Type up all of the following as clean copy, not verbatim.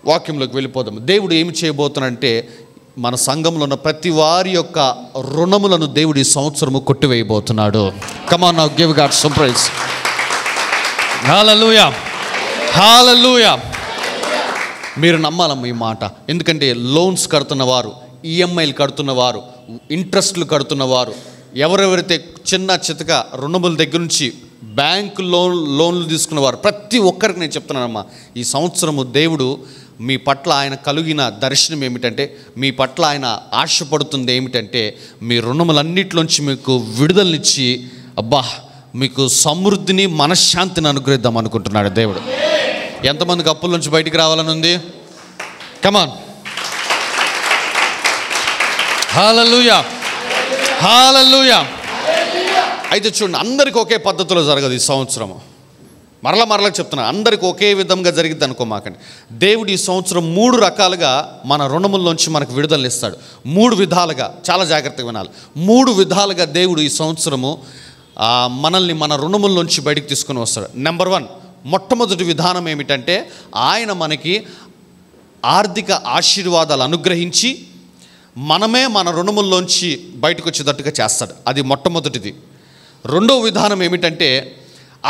వాక్యంలోకి వెళ్ళిపోదాం. దేవుడు ఏమి చేయబోతున్నాడంటే మన సంఘంలో ఉన్న ప్రతి వారి యొక్క రుణములను దేవుడు ఈ సంవత్సరము కొట్టివేయబోతున్నాడు. Come on now, give God some praise. Hallelujah, hallelujah. మీరు నమ్మాలమ్మ ఈ మాట. ఎందుకంటే లోన్స్ కడుతున్నవారు, ఈఎంఐలు కడుతున్నవారు, ఇంట్రెస్ట్లు కడుతున్నవారు, ఎవరెవరైతే చిన్న చితక రుణముల దగ్గర నుంచి బ్యాంకు లోన్లు తీసుకున్నవారు, ప్రతి ఒక్కరికి నేను చెప్తున్నానమ్మా, ఈ సంవత్సరము దేవుడు మీ పట్ల ఆయన కలిగిన దర్శనం ఏమిటంటే, మీ పట్ల ఆయన ఆశపడుతుంది ఏమిటంటే, మీ రుణములన్నిటిలోంచి మీకు విడుదలనిచ్చి అబ్బా మీకు సమృద్ధిని మనశ్శాంతిని అనుగ్రహిద్దాం అనుకుంటున్నాడు దేవుడు. ఎంతమందికి అప్పుల నుంచి బయటికి రావాలని ఉంది? కమాన్, హల్లెలూయా, హల్లెలూయా. అయితే చూడండి, అందరికీ ఒకే పద్ధతిలో జరగదు ఈ సంవత్సరము. మరలా చెప్తున్నా, అందరికీ ఒకే విధంగా జరిగిద్ది అనుకోమాకండి. దేవుడు ఈ సంవత్సరం 3 రకాలుగా మన రుణముల్లోంచి మనకు విడుదల ఇస్తాడు. 3 విధాలుగా, చాలా జాగ్రత్తగా వినాలి. 3 విధాలుగా దేవుడు ఈ సంవత్సరము మనల్ని మన రుణముల్లోంచి బయటికి తీసుకుని వస్తాడు. నెంబర్ 1, మొట్టమొదటి విధానం ఏమిటంటే, ఆయన మనకి ఆర్థిక ఆశీర్వాదాలు అనుగ్రహించి మనమే మన రుణముల్లోంచి బయటకు వచ్చేటట్టుగా చేస్తాడు. అది మొట్టమొదటిది. రెండవ విధానం ఏమిటంటే,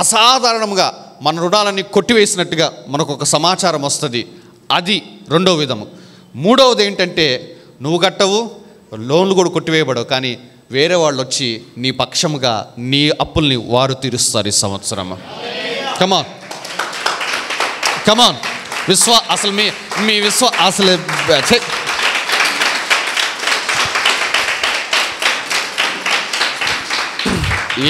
అసాధారణంగా మన రుణాలన్నీ కొట్టివేసినట్టుగా మనకు ఒక సమాచారం వస్తుంది. అది రెండవ విధము. మూడవది ఏంటంటే, నువ్వు కట్టవు, లోన్లు కూడా కొట్టివేయబడవు, కానీ వేరే వాళ్ళు వచ్చి నీ పక్షముగా నీ అప్పుల్ని వారు తీరుస్తారు ఈ సంవత్సరం. కమాన్, కమాన్. అసలు మీ అసలు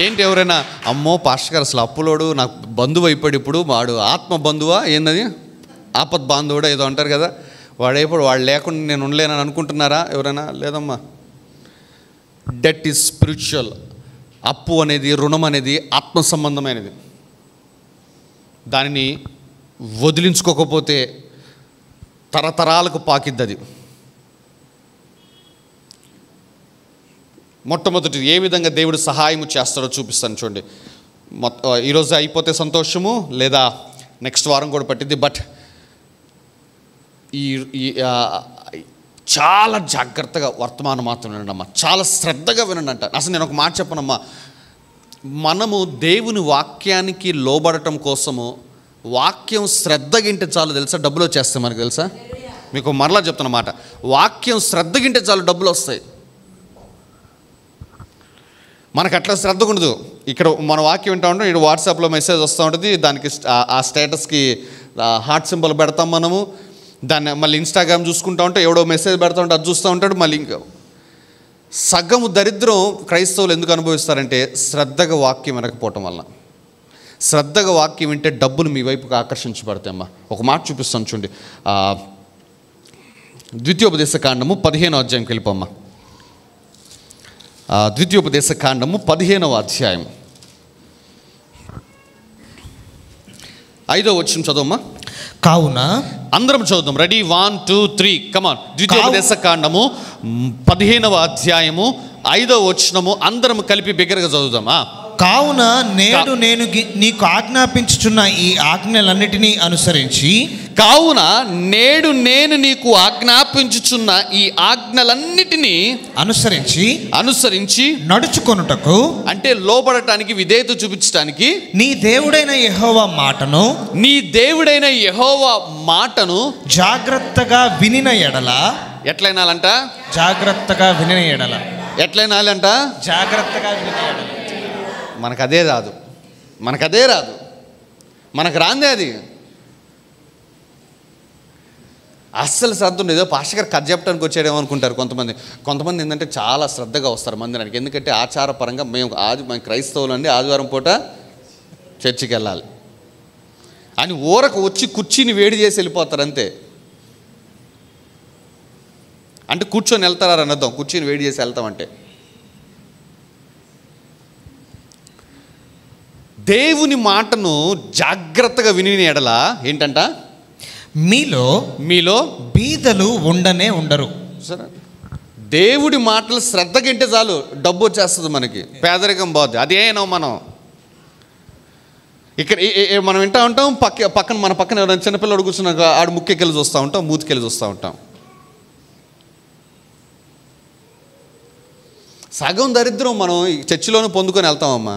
ఏంటి, ఎవరైనా అమ్మో పాస్టర్ గారు అసలు అప్పులోడు నాకు బంధువు అయిపోయాడు, ఇప్పుడు వాడు ఆత్మ బంధువా ఏందది, ఆపద్ బాంధవుడా ఏదో అంటారు కదా, వాడైపోడు, వాడు లేకుండా నేను ఉండలేనని అనుకుంటున్నారా ఎవరైనా? లేదమ్మా. Debt is spiritual. అప్పు అనేది, రుణం అనేది ఆత్మ సంబంధమైనది. దానిని వదిలించుకోకపోతే తరతరాలకు పాకిద్ది అది. మొట్టమొదటి ఏ విధంగా దేవుడు సహాయం చేస్తాడో చూపిస్తాను చూడండి. ఈరోజు అయిపోతే సంతోషము, లేదా నెక్స్ట్ వారం కూడా పట్టిద్ది. బట్ ఈ చాలా జాగ్రత్తగా వర్తమానం మాత్రం వినండి అమ్మా, చాలా శ్రద్ధగా వినండి అంట. అసలు నేను ఒక మాట చెప్పనమ్మా, మనము దేవుని వాక్యానికి లోబడటం కోసము వాక్యం శ్రద్ధగింటే చాలు తెలుసా, డబ్బులు వచ్చేస్తాయి మనకు తెలుసా. మీకు మరలా చెప్తున్నమాట, వాక్యం శ్రద్ధగింటే చాలు డబ్బులు వస్తాయి. మనకు అట్లా శ్రద్ధ ఉండదు. ఇక్కడ మన వాక్యం వింటూ ఉంటాం, ఇక్కడ వాట్సాప్లో మెసేజ్ వస్తూ ఉంటుంది, దానికి ఆ స్టేటస్కి హార్ట్ సింబల్ పెడతాం మనము. దాన్ని మళ్ళీ ఇన్స్టాగ్రామ్ చూసుకుంటూ ఉంటే ఎవడో మెసేజ్ పెడతా ఉంటే అది చూస్తూ ఉంటాడు. మళ్ళీ ఇంకా సగము దరిద్రం క్రైస్తవులు ఎందుకు అనుభవిస్తారంటే, శ్రద్ధగా వాక్యం వినకపోవటం వల్ల. శ్రద్ధగా వాక్యం వింటే డబ్బులు మీ వైపుకి ఆకర్షించబడతాయమ్మా. ఒక మాట చూపిస్తాను చూడండి, ద్వితీయోపదేశ కాండము 15వ అధ్యాయంకి వెళ్ళిపోమ్మా. ద్వితీయోపదేశ కాండము 15వ అధ్యాయం 5వ వచనం చదవమ్మా. కావున అందరం చదువుదాం. రెడీ, 1 2 3 కమాన్. ద్వితీయోపదేశ కాండము 15వ అధ్యాయము 5వ వచనము అందరం కలిపి బిగ్గరగా చదువుదామా. కావున నేడు నేను నీకు ఆజ్ఞాపించుచున్న ఈ ఆజ్ఞలన్నిటినీ అనుసరించి, కావున నేడు నేను నీకు ఆజ్ఞాపించుచున్న ఈ ఆజ్ఞలన్నిటినీ అనుసరించి నడుచుకొనుటకు, అంటే లోబడటానికి, విధేయత చూపించడానికి, నీ దేవుడైన యెహోవా మాటను జాగ్రత్తగా వినిన ఎడల, ఎట్లయినాలంట, జాగ్రత్తగా వినిన ఎడల, ఎట్లయినాలంట, జాగ్రత్తగా వినిన ఎడల. మనకు అదే రాదు, మనకు రాందే అది. అస్సలు శ్రద్ధ ఉండదు. ఏదో పాస్టర్ గారు కథ చెప్పడానికి వచ్చాడేమో అనుకుంటారు కొంతమంది ఏంటంటే చాలా శ్రద్ధగా వస్తారు మందిరానికి. ఎందుకంటే ఆచారపరంగా మేము క్రైస్తవులు అండి ఆదివారం పూట చర్చికి వెళ్ళాలి అని ఊరకు వచ్చి కుర్చీని వేడి చేసి వెళ్ళిపోతారు అంతే. అంటే కూర్చొని వెళ్తారని అర్థం, కుర్చీని వేడి చేసి వెళ్తామంటే. దేవుని మాటను జాగ్రత్తగా విని ఎడల ఏంటంట, మీలో బీదలు ఉండరు. సరే, దేవుడి మాటలు శ్రద్ధగింటే చాలు డబ్బు వచ్చేస్తుంది మనకి, పేదరికం పోద్ది. అదేనో మనం ఇక్కడ మనం వింటూ ఉంటాం, పక్కన మన పక్కన ఎవరైనా చిన్నపిల్లడు కూర్చున్నాక ఆడు ముక్కెళ్ళి చూస్తూ ఉంటాం, మూతికెళ్ళి చూస్తూ ఉంటాం. సగం దరిద్రం మనం చర్చిలోనే పొందుకొని వెళ్తామమ్మా.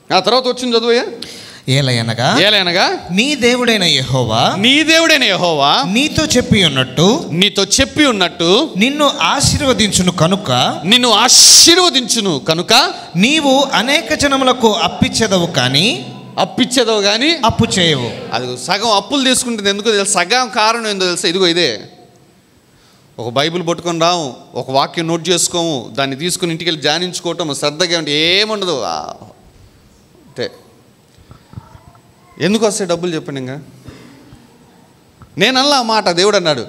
ఆ తర్వాత వచ్చింది చదువయ్యా. ఏలయనగా నీ దేవుడైన యెహోవా నీతో చెప్పి ఉన్నట్టు నిన్ను ఆశీర్వదించును కనుక నీవు అనేక జనములకు అప్పిచ్చేదవు కానీ అప్పు చేయవు. అది సగం అప్పులు తీసుకుంటుంది. ఎందుకో తెలుసు, సగం కారణం ఏందో తెలుసా? ఇదిగో ఇదే. ఒక బైబిల్ పట్టుకొని రాము, ఒక వాక్యం నోట్ చేసుకోము, దాన్ని తీసుకుని ఇంటికి వెళ్ళి ధ్యానించుకోవటం, శ్రద్ధగా ఉంటే ఏముండదు అంతే. ఎందుకు వస్తాయి డబ్బులు చెప్పండి. ఇంకా నేను అలా ఆ మాట దేవుడు అన్నాడు,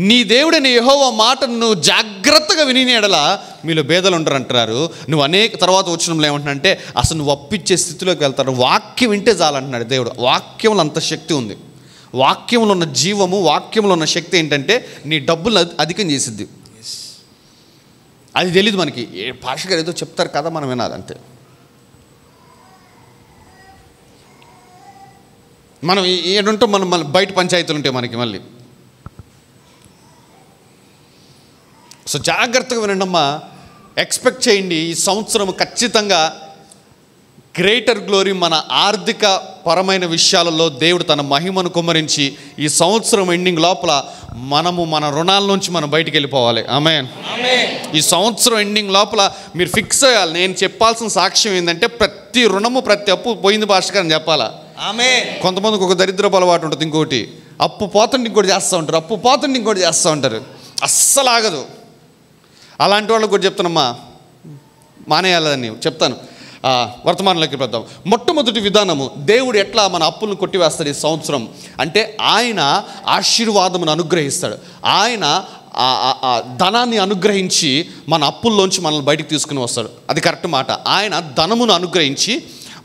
నీ దేవుడని యెహోవా మాటను నువ్వు జాగ్రత్తగా విని ఎడల మీలో బేదలు ఉంటారు అంటారు. నువ్వు అనేక తర్వాత వచ్చినంలో ఏమంటున్నాడంటే అసలు నువ్వు అప్పిచ్చే స్థితిలోకి వెళ్తారు. వాక్యం వింటే చాలంటున్నాడు దేవుడు. వాక్యంలో అంత శక్తి ఉంది. వాక్యంలో ఉన్న జీవము, వాక్యంలో ఉన్న శక్తి ఏంటంటే నీ డబ్బులు అధికం చేసిద్ది. అది తెలీదు మనకి. భాష గారు ఏదో చెప్తారు కదా, మనం వినాలి అంతే. మనం ఏడుంటాం, మనం మళ్ళీ బయట పంచాయతీలు ఉంటాయి మనకి మళ్ళీ. సో జాగ్రత్తగా వినండమ్మా, ఎక్స్పెక్ట్ చేయండి. ఈ సంవత్సరం ఖచ్చితంగా గ్రేటర్ గ్లోరీ, మన ఆర్థిక పరమైన విషయాలలో దేవుడు తన మహిమను కుమ్మరించి ఈ సంవత్సరం ఎండింగ్ లోపల మనము మన రుణాల నుంచి మనం బయటికి వెళ్ళిపోవాలి. ఆమేన్. ఈ సంవత్సరం ఎండింగ్ లోపల మీరు ఫిక్స్ అయ్యాలి. నేను చెప్పాల్సిన సాక్ష్యం ఏంటంటే ప్రతి రుణము, ప్రతి అప్పు పోయింది భాషగా అని చెప్పాలా. కొంతమందికి ఒక దరిద్రపు అలవాటు ఉంటుంది. ఇంకోటి అప్పు పోతుంటే ఇంకోటి చేస్తూ ఉంటారు, అప్పు పోతుంటే ఇంకోటి చేస్తూ ఉంటారు. అస్సలు ఆగదు. అలాంటి వాళ్ళకి కూడా చెప్తానమ్మా, మానేయాలని చెప్తాను. వర్తమానంలోకి పెడతాం. మొట్టమొదటి విధానము, దేవుడు ఎట్లా మన అప్పులను కొట్టివేస్తాడు ఈ సంవత్సరం అంటే, ఆయన ఆశీర్వాదమును అనుగ్రహిస్తాడు. ఆయన ధనాన్ని అనుగ్రహించి మన అప్పుల్లోంచి మనల్ని బయటకు తీసుకుని వస్తాడు. అది కరెక్ట్ మాట. ఆయన ధనమును అనుగ్రహించి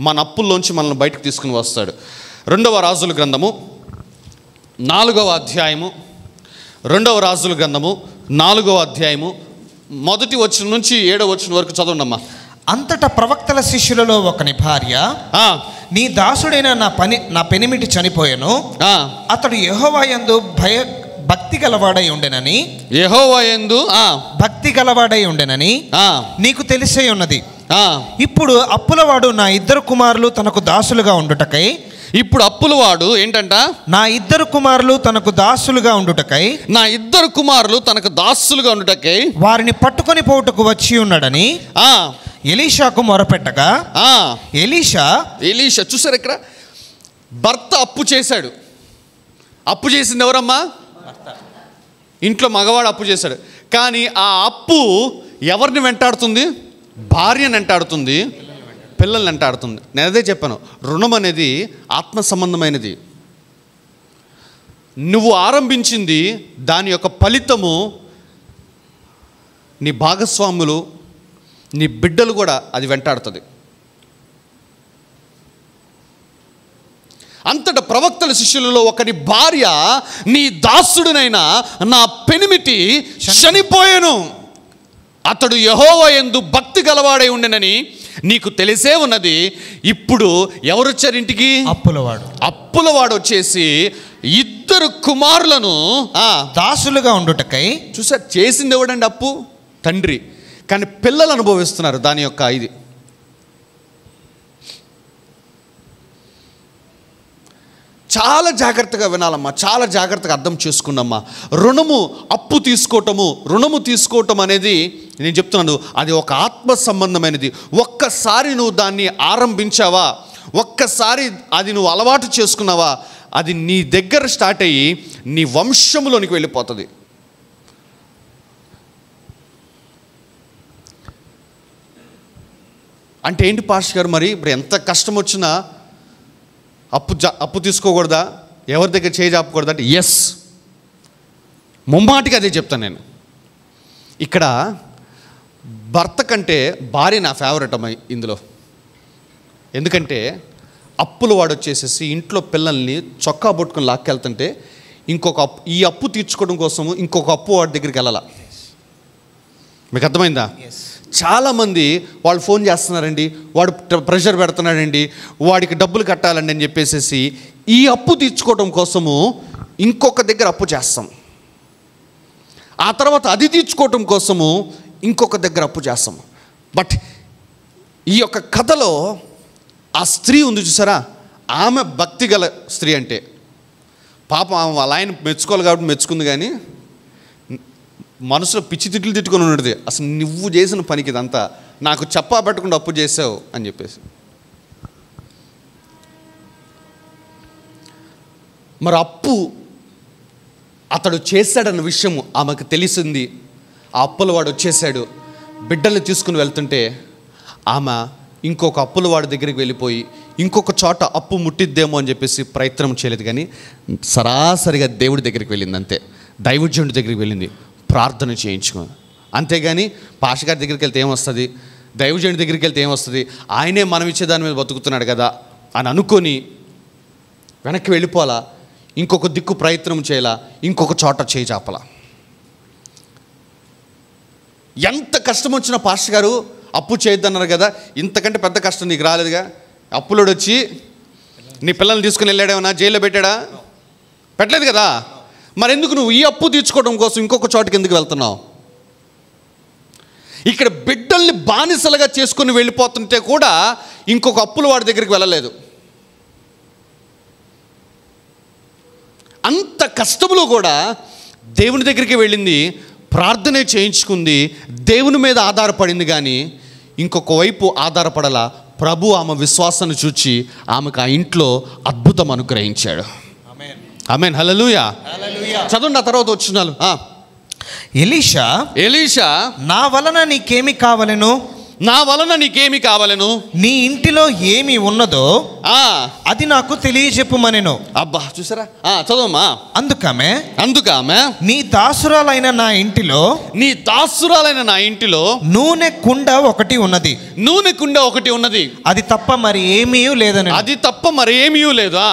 మన అప్పుల్లోంచి మనల్ని బయటకు తీసుకుని వస్తాడు. 2వ రాజుల గ్రంథము 4వ అధ్యాయము, 2వ రాజుల గ్రంథము 4వ అధ్యాయము 1వ వచనం నుంచి 7వ వచనం వరకు చదవండమ్మా. అంతటా ప్రవక్తల శిష్యులలో ఒకని భార్య, నీ దాసుడైన నా పెనిమిటి చనిపోయెను, అతడు యెహోవా యందు భక్తి గలవాడై ఉండెనని నీకు తెలిసే ఉన్నది. ఇప్పుడు అప్పులవాడు నా ఇద్దరు కుమారులు తనకు దాసులుగా ఉండుటకై ఏంటంట, నా ఇద్దరు కుమారులు తనకు దాసులుగా ఉండుటకై వారిని పట్టుకొని పోవుటకు వచ్చి ఉన్నాడని ఎలీషాకు మొరపెట్టగా, ఎలీషా చూసారు ఇక్కడ, భర్త అప్పు చేశాడు. అప్పు చేసింది ఎవరమ్మా? ఇంట్లో మగవాడు అప్పు చేశాడు. కానీ ఆ అప్పు ఎవరిని వెంటాడుతుంది? భార్యను వెంటాడుతుంది, పిల్లల్ని వెంటాడుతుంది. నేను అదే చెప్పాను, రుణం అనేది ఆత్మ సంబంధమైనది. నువ్వు ఆరంభించింది, దాని యొక్క ఫలితము నీ భాగస్వాములు, నీ బిడ్డలు కూడా అది వెంటాడుతుంది. అంతటా ప్రవక్తల శిష్యులలో ఒకరి భార్య, నీ దాసుడునైనా నా పెనిమిటి చనిపోయెను, అతడు యెహోవా యందు భక్తి గలవాడై ఉండెనని నీకు తెలిసే ఉన్నది. ఇప్పుడు ఎవరు వచ్చారు ఇంటికి? అప్పులవాడు వచ్చేసి ఇద్దరు కుమారులను దాసులుగా ఉండుటకై. చూసారు, చేసింది ఎవడండి? అప్పు తండ్రి. కానీ పిల్లలు అనుభవిస్తున్నారు దాని యొక్క ఇది. చాలా జాగ్రత్తగా వినాలమ్మా, చాలా జాగ్రత్తగా అర్థం చేసుకున్నమ్మా. రుణము తీసుకోవటం అనేది నేను చెప్తున్నాను, అది ఒక ఆత్మ సంబంధమైనది. ఒక్కసారి నువ్వు దాన్ని ఆరంభించావా, ఒక్కసారి అది నువ్వు అలవాటు చేసుకున్నావా, అది నీ దగ్గర స్టార్ట్ అయ్యి నీ వంశంలోనికి వెళ్ళిపోతుంది. అంటే ఏంటి పాస్టర్ గారు, మరి ఇప్పుడు ఎంత కష్టం వచ్చినా అప్పు తీసుకోకూడదా, ఎవరి దగ్గర చేయి చాపకూడదా అంటే ఎస్, ముమ్మాటికి అదే చెప్తాను నేను. ఇక్కడ భర్త కంటే భార్య నా ఫేవరెట్ అమ్మాయి ఇందులో. ఎందుకంటే అప్పులు వాడు వచ్చేసేసి ఇంట్లో పిల్లల్ని చొక్కా పట్టుకుని లాక్కెళ్తుంటే ఈ అప్పు తీర్చుకోవడం కోసము ఇంకొక అప్పు వాడి దగ్గరికి వెళ్ళాల. మీకు అర్థమైందా? చాలామంది వాళ్ళు ఫోన్ చేస్తున్నారండి, వాడు ప్రెషర్ పెడుతున్నాడండి, వాడికి డబ్బులు కట్టాలండి అని చెప్పేసి ఈ అప్పు తీర్చుకోవడం కోసము ఇంకొక దగ్గర అప్పు చేస్తాం. ఆ తర్వాత అది తీర్చుకోవటం కోసము ఇంకొక దగ్గర అప్పు చేస్తాం. బట్ ఈ యొక్క కథలో ఆ స్త్రీ ఉంది చూసారా, ఆమె భక్తి గల స్త్రీ. అంటే పాపం ఆమె వాళ్ళ ఆయన మెచ్చుకోవాలి కాబట్టి మెచ్చుకుంది, కానీ మనసులో పిచ్చి తిట్లు తిట్టుకొని ఉన్నది. అసలు నువ్వు చేసిన పనికి ఇదంతా, నాకు చెప్పా పెట్టకుండా అప్పు చేసావు అని చెప్పేసి. మరి అప్పు అతడు చేశాడన్న విషయం ఆమెకు తెలిసింది. ఆ అప్పుల వాడు వచ్చేసాడు, బిడ్డల్ని తీసుకుని వెళ్తుంటే ఆమె ఇంకొక అప్పుల వాడి దగ్గరికి వెళ్ళిపోయి ఇంకొక చోట అప్పు ముట్టిద్దేమో అని చెప్పేసి ప్రయత్నం చేయలేదు, కానీ సరాసరిగా దేవుడి దగ్గరికి వెళ్ళింది. అంతే, దైవజనుడి దగ్గరికి వెళ్ళింది, ప్రార్థన చేయించుకో. అంతేగాని పాష గారి దగ్గరికి వెళ్తే ఏమొస్తుంది, దైవజనుడి దగ్గరికి వెళ్తే ఏమొస్తుంది, ఆయనే మనం ఇచ్చేదాని మీద బతుకుతున్నాడు కదా అని అనుకొని వెనక్కి వెళ్ళిపోవాలా, ఇంకొక దిక్కు ప్రయత్నం చేయాలా, ఇంకొక చోట చేయి చాపలా. ఎంత కష్టం వచ్చినా పాస్టర్ గారు అప్పు చేయొద్దన్నారు కదా, ఇంతకంటే పెద్ద కష్టం నీకు రాలేదుగా. అప్పులోడు వచ్చి నీ పిల్లల్ని తీసుకుని వెళ్ళాడేమన్నా, జైల్లో పెట్టాడా? పెట్టలేదు కదా. మరి ఎందుకు నువ్వు ఈ అప్పు తీర్చుకోవడం కోసం ఇంకొక చోటుకి ఎందుకు వెళ్తున్నావు? ఇక్కడ బిడ్డల్ని బానిసలుగా చేసుకుని వెళ్ళిపోతుంటే కూడా ఇంకొక అప్పుల వాడి దగ్గరికి వెళ్ళలేదు. అంత కష్టంలో కూడా దేవుని దగ్గరికి వెళ్ళింది, ప్రార్థనే చేయించుకుంది, దేవుని మీద ఆధారపడింది, కానీ ఇంకొక వైపు ఆధారపడలా. ప్రభు ఆమె విశ్వాసాన్ని చూచి ఆమెకు ఆ ఇంట్లో అద్భుతం అనుగ్రహించాడు. ఆమేన్, హల్లెలూయా. చదవండి ఆ తర్వాత వచ్చినాలు. ఎలీషా నా వలన నీకేమి కావలెను, నా వలన నీకేమి కావాలను, నీ ఇంటిలో ఏమి ఉన్నదో అది నాకు తెలియజెప్పుమనెను. అబ్బా చూసారా, చదవమ్మా. అందుకామె నీ దాసురాలైన నా ఇంటిలో నూనె కుండ ఒకటి ఉన్నది, అది తప్ప మరి ఏమీ లేదా.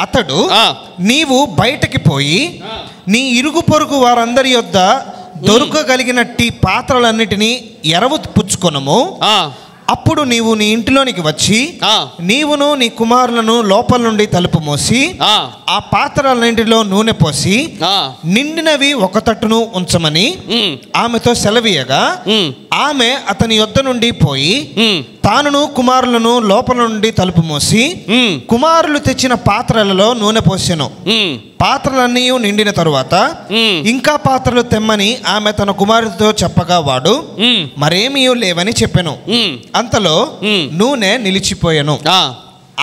అతడు నీవు బయటకి పోయి నీ ఇరుగు పొరుగు వారందరి యొద్ద దొరకగలిగినట్టి పాత్రలన్నిటినీ ఎరవు పుచ్చుకొనము. అప్పుడు నీవు నీ ఇంటిలోనికి వచ్చి నీవును నీ కుమారులను లోపల నుండి తలుపు మూసి ఆ పాత్రలన్నింటిలో నూనె పోసి నిండినవి ఒక తట్టును ఉంచమని ఆమెతో సెలవీయగా, ఆమె అతని యొద్ద నుండి పోయి తానును కుమారులను లోపల నుండి తలుపు మూసి కుమారులు తెచ్చిన పాత్రలలో నూనె పోసెను. పాత్రలన్నీ నిండిన తరువాత ఇంకా పాత్రలు తెమ్మని ఆమె తన కుమారుడితో చెప్పగా వాడు మరేమీ లేవని చెప్పెను. అంతలో నూనె నిలిచిపోయెను.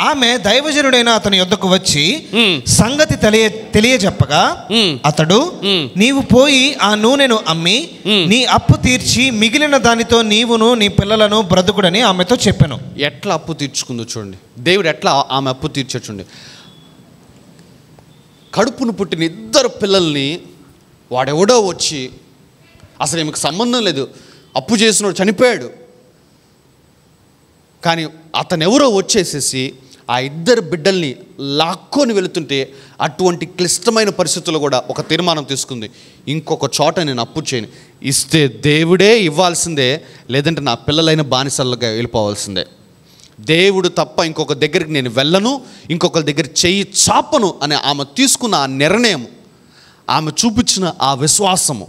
ఆమె దైవజనుడైన అతని యొద్దకు వచ్చి సంగతి తెలియజెప్పగా అతడు, నీవు పోయి ఆ నూనెను అమ్మి నీ అప్పు తీర్చి మిగిలిన దానితో నీవును నీ పిల్లలను బ్రతుకుడని ఆమెతో చెప్పెను. ఎట్లా అప్పు తీర్చుకుందో చూడండి, దేవుడు ఎట్లా ఆమె అప్పు తీర్చాడు చూడండి. కడుపును పుట్టిన 2 పిల్లల్ని వాడెవడో వచ్చి, అసలు ఈమెకు సంబంధం లేదు, అప్పు చేసినోడు చనిపోయాడు, కానీ అతను ఎవరో వచ్చేసేసి ఆ 2 బిడ్డల్ని లాక్కొని వెళుతుంటే అటువంటి క్లిష్టమైన పరిస్థితుల్లో కూడా ఒక తీర్మానం తీసుకుంది, ఇంకొక చోట నేను అప్పు చేయను, ఇస్తే దేవుడే ఇవ్వాల్సిందే, లేదంటే నా పిల్లలైన బానిసలుగా వెళ్ళిపోవాల్సిందే, దేవుడు తప్ప ఇంకొక దగ్గరికి నేను వెళ్ళను, ఇంకొకరి దగ్గర చెయ్యి చాపను అని ఆమె తీసుకున్న ఆ నిర్ణయం, ఆమె చూపించిన ఆ విశ్వాసము,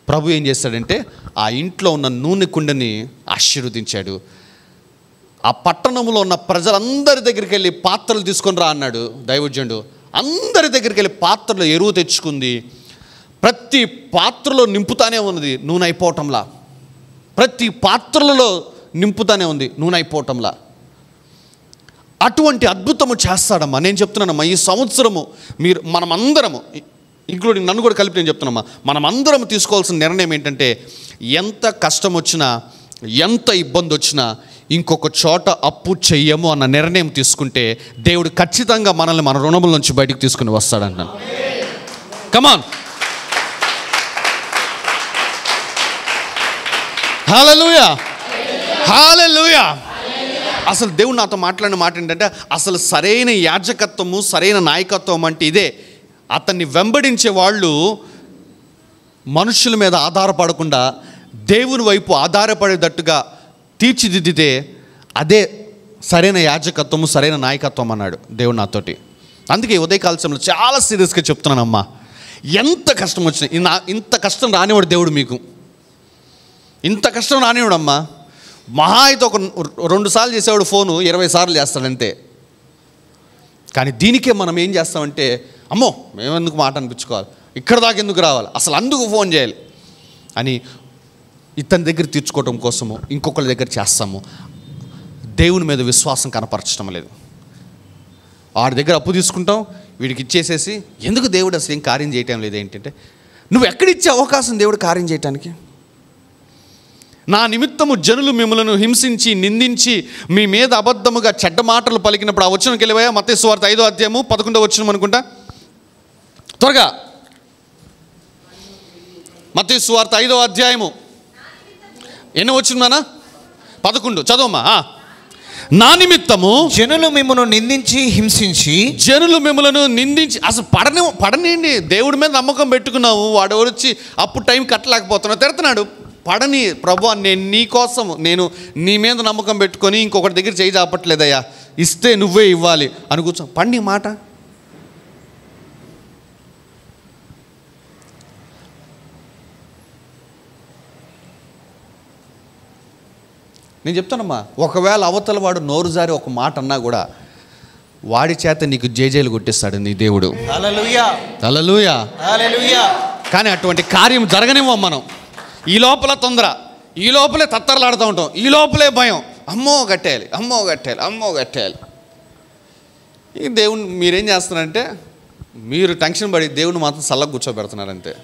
ప్రభు ఏం చేస్తాడంటే ఆ ఇంట్లో ఉన్న నూనె కుండని ఆశీర్వదించాడు. ఆ పట్టణంలో ఉన్న ప్రజలందరి దగ్గరికి వెళ్ళి పాత్రలు తీసుకొని రా అన్నాడు దైవజనుడు. అందరి దగ్గరికి వెళ్ళి పాత్రలో ఎరువు తెచ్చుకుంది. ప్రతి పాత్రలో నింపుతానే ఉన్నది నూనె అయిపోవటంలా, ప్రతి పాత్రలలో నింపుతానే ఉంది నూనె అయిపోవటంలా. అటువంటి అద్భుతము చేస్తాడమ్మా. నేను చెప్తున్నానమ్మా, ఈ సంవత్సరము మనమందరము, ఇంక్లూడింగ్ నన్ను కూడా కలిపి నేను చెప్తున్నామ్మా, మనమందరం తీసుకోవాల్సిన నిర్ణయం ఏంటంటే, ఎంత కష్టం వచ్చినా, ఎంత ఇబ్బంది వచ్చినా ఇంకొక చోట అప్పు చెయ్యము అన్న నిర్ణయం తీసుకుంటే దేవుడు ఖచ్చితంగా మనల్ని మన రుణముల నుంచి బయటికి తీసుకుని వస్తాడంటున్నాను. కమాన్, హల్లెలూయా, హల్లెలూయా. అసలు దేవుడు నాతో మాట్లాడిన మాట ఏంటంటే, అసలు సరైన యాజకత్వము, సరైన నాయకత్వం అంటే ఇదే. అతన్ని వెంబడించే వాళ్ళు మనుషుల మీద ఆధారపడకుండా దేవుని వైపు ఆధారపడేటట్టుగా తీర్చిదిద్దితే అదే సరైన యాజకత్వము, సరైన నాయకత్వం అన్నాడు దేవుడు నాతోటి. అందుకే ఉదయకాల సమయంలో చాలా సీరియస్గా చెప్తున్నానమ్మా, ఎంత కష్టం వచ్చినా ఇంత కష్టం రానివాడు దేవుడు, మీకు ఇంత కష్టం రానివాడమ్మా. మహా అయితే ఒక 2 సార్లు చేసేవాడు ఫోను 20 సార్లు చేస్తాడంతే. కానీ దీనికే మనం ఏం చేస్తామంటే, అమ్మో మేమెందుకు మాట అనిపించుకోవాలి, ఇక్కడ దాకా ఎందుకు రావాలి, అసలు అందుకు ఫోన్ చేయాలి అని ఇతని దగ్గర తీర్చుకోవటం కోసము ఇంకొకరి దగ్గర చేస్తాము. దేవుని మీద విశ్వాసం కనపరచడం లేదు. వాడి దగ్గర అప్పు తీసుకుంటాం, వీడికి ఇచ్చేసేసి ఎందుకు దేవుడు అసలు ఏం కార్యం చేయటం లేదు. ఏంటంటే నువ్వు ఎక్కడిచ్చే అవకాశం దేవుడు కార్యం చేయటానికి? నా నిమిత్తము జనులు మిమ్మల్ని హింసించి నిందించి మీ మీద అబద్ధముగా చెడ్డ మాటలు పలికినప్పుడు ఆ వచనంకి వెళ్ళిపోయా. మత్తయి సువార్త 5వ అధ్యాయము 11వ వచనం అనుకుంటా, త్వరగా. మత్తయి సువార్త 5వ అధ్యాయము ఎన్ని వచనమా? 11 చదవమ్మా. నా నిమిత్తము జనులు మిమ్మల్ని నిందించి హింసించి, జనులు మిమ్మల్ని నిందించి, అసలు పడనండి, దేవుడి మీద నమ్మకం పెట్టుకున్నావు, వాడు వచ్చి అప్పుడు టైం కట్టలేకపోతున్నావు, తిడుతున్నాడు. పడని ప్రభువా, నేను నీ కోసము, నేను నీ మీద నమ్మకం పెట్టుకొని ఇంకొకటి దగ్గర చేయి చాపట్లేదయ్యా, ఇస్తే నువ్వే ఇవ్వాలి అని కూర్చో. పండి మాట. నేను చెప్తానమ్మా, ఒకవేళ అవతల వాడు నోరు జారి ఒక మాట అన్నా కూడా వాడి చేత నీకు జేజేలు కొట్టిస్తాడు నీ దేవుడు. హల్లెలూయా, హల్లెలూయా, హల్లెలూయా. కానీ అటువంటి కార్యం జరగనివ్వం మనం. ఈ లోపల తొందర, ఈ లోపలే తత్తరలాడుతూ ఉంటాం, ఈ లోపలే భయం, అమ్మో కట్టేయాలి, అమ్మో కట్టేయాలి, అమ్మో కట్టేయాలి. ఈ దేవుని మీరేం చేస్తున్నారంటే, మీరు టెన్షన్ పడి దేవుని మాత్రం చల్లగా కూర్చోబెడుతున్నారంతే.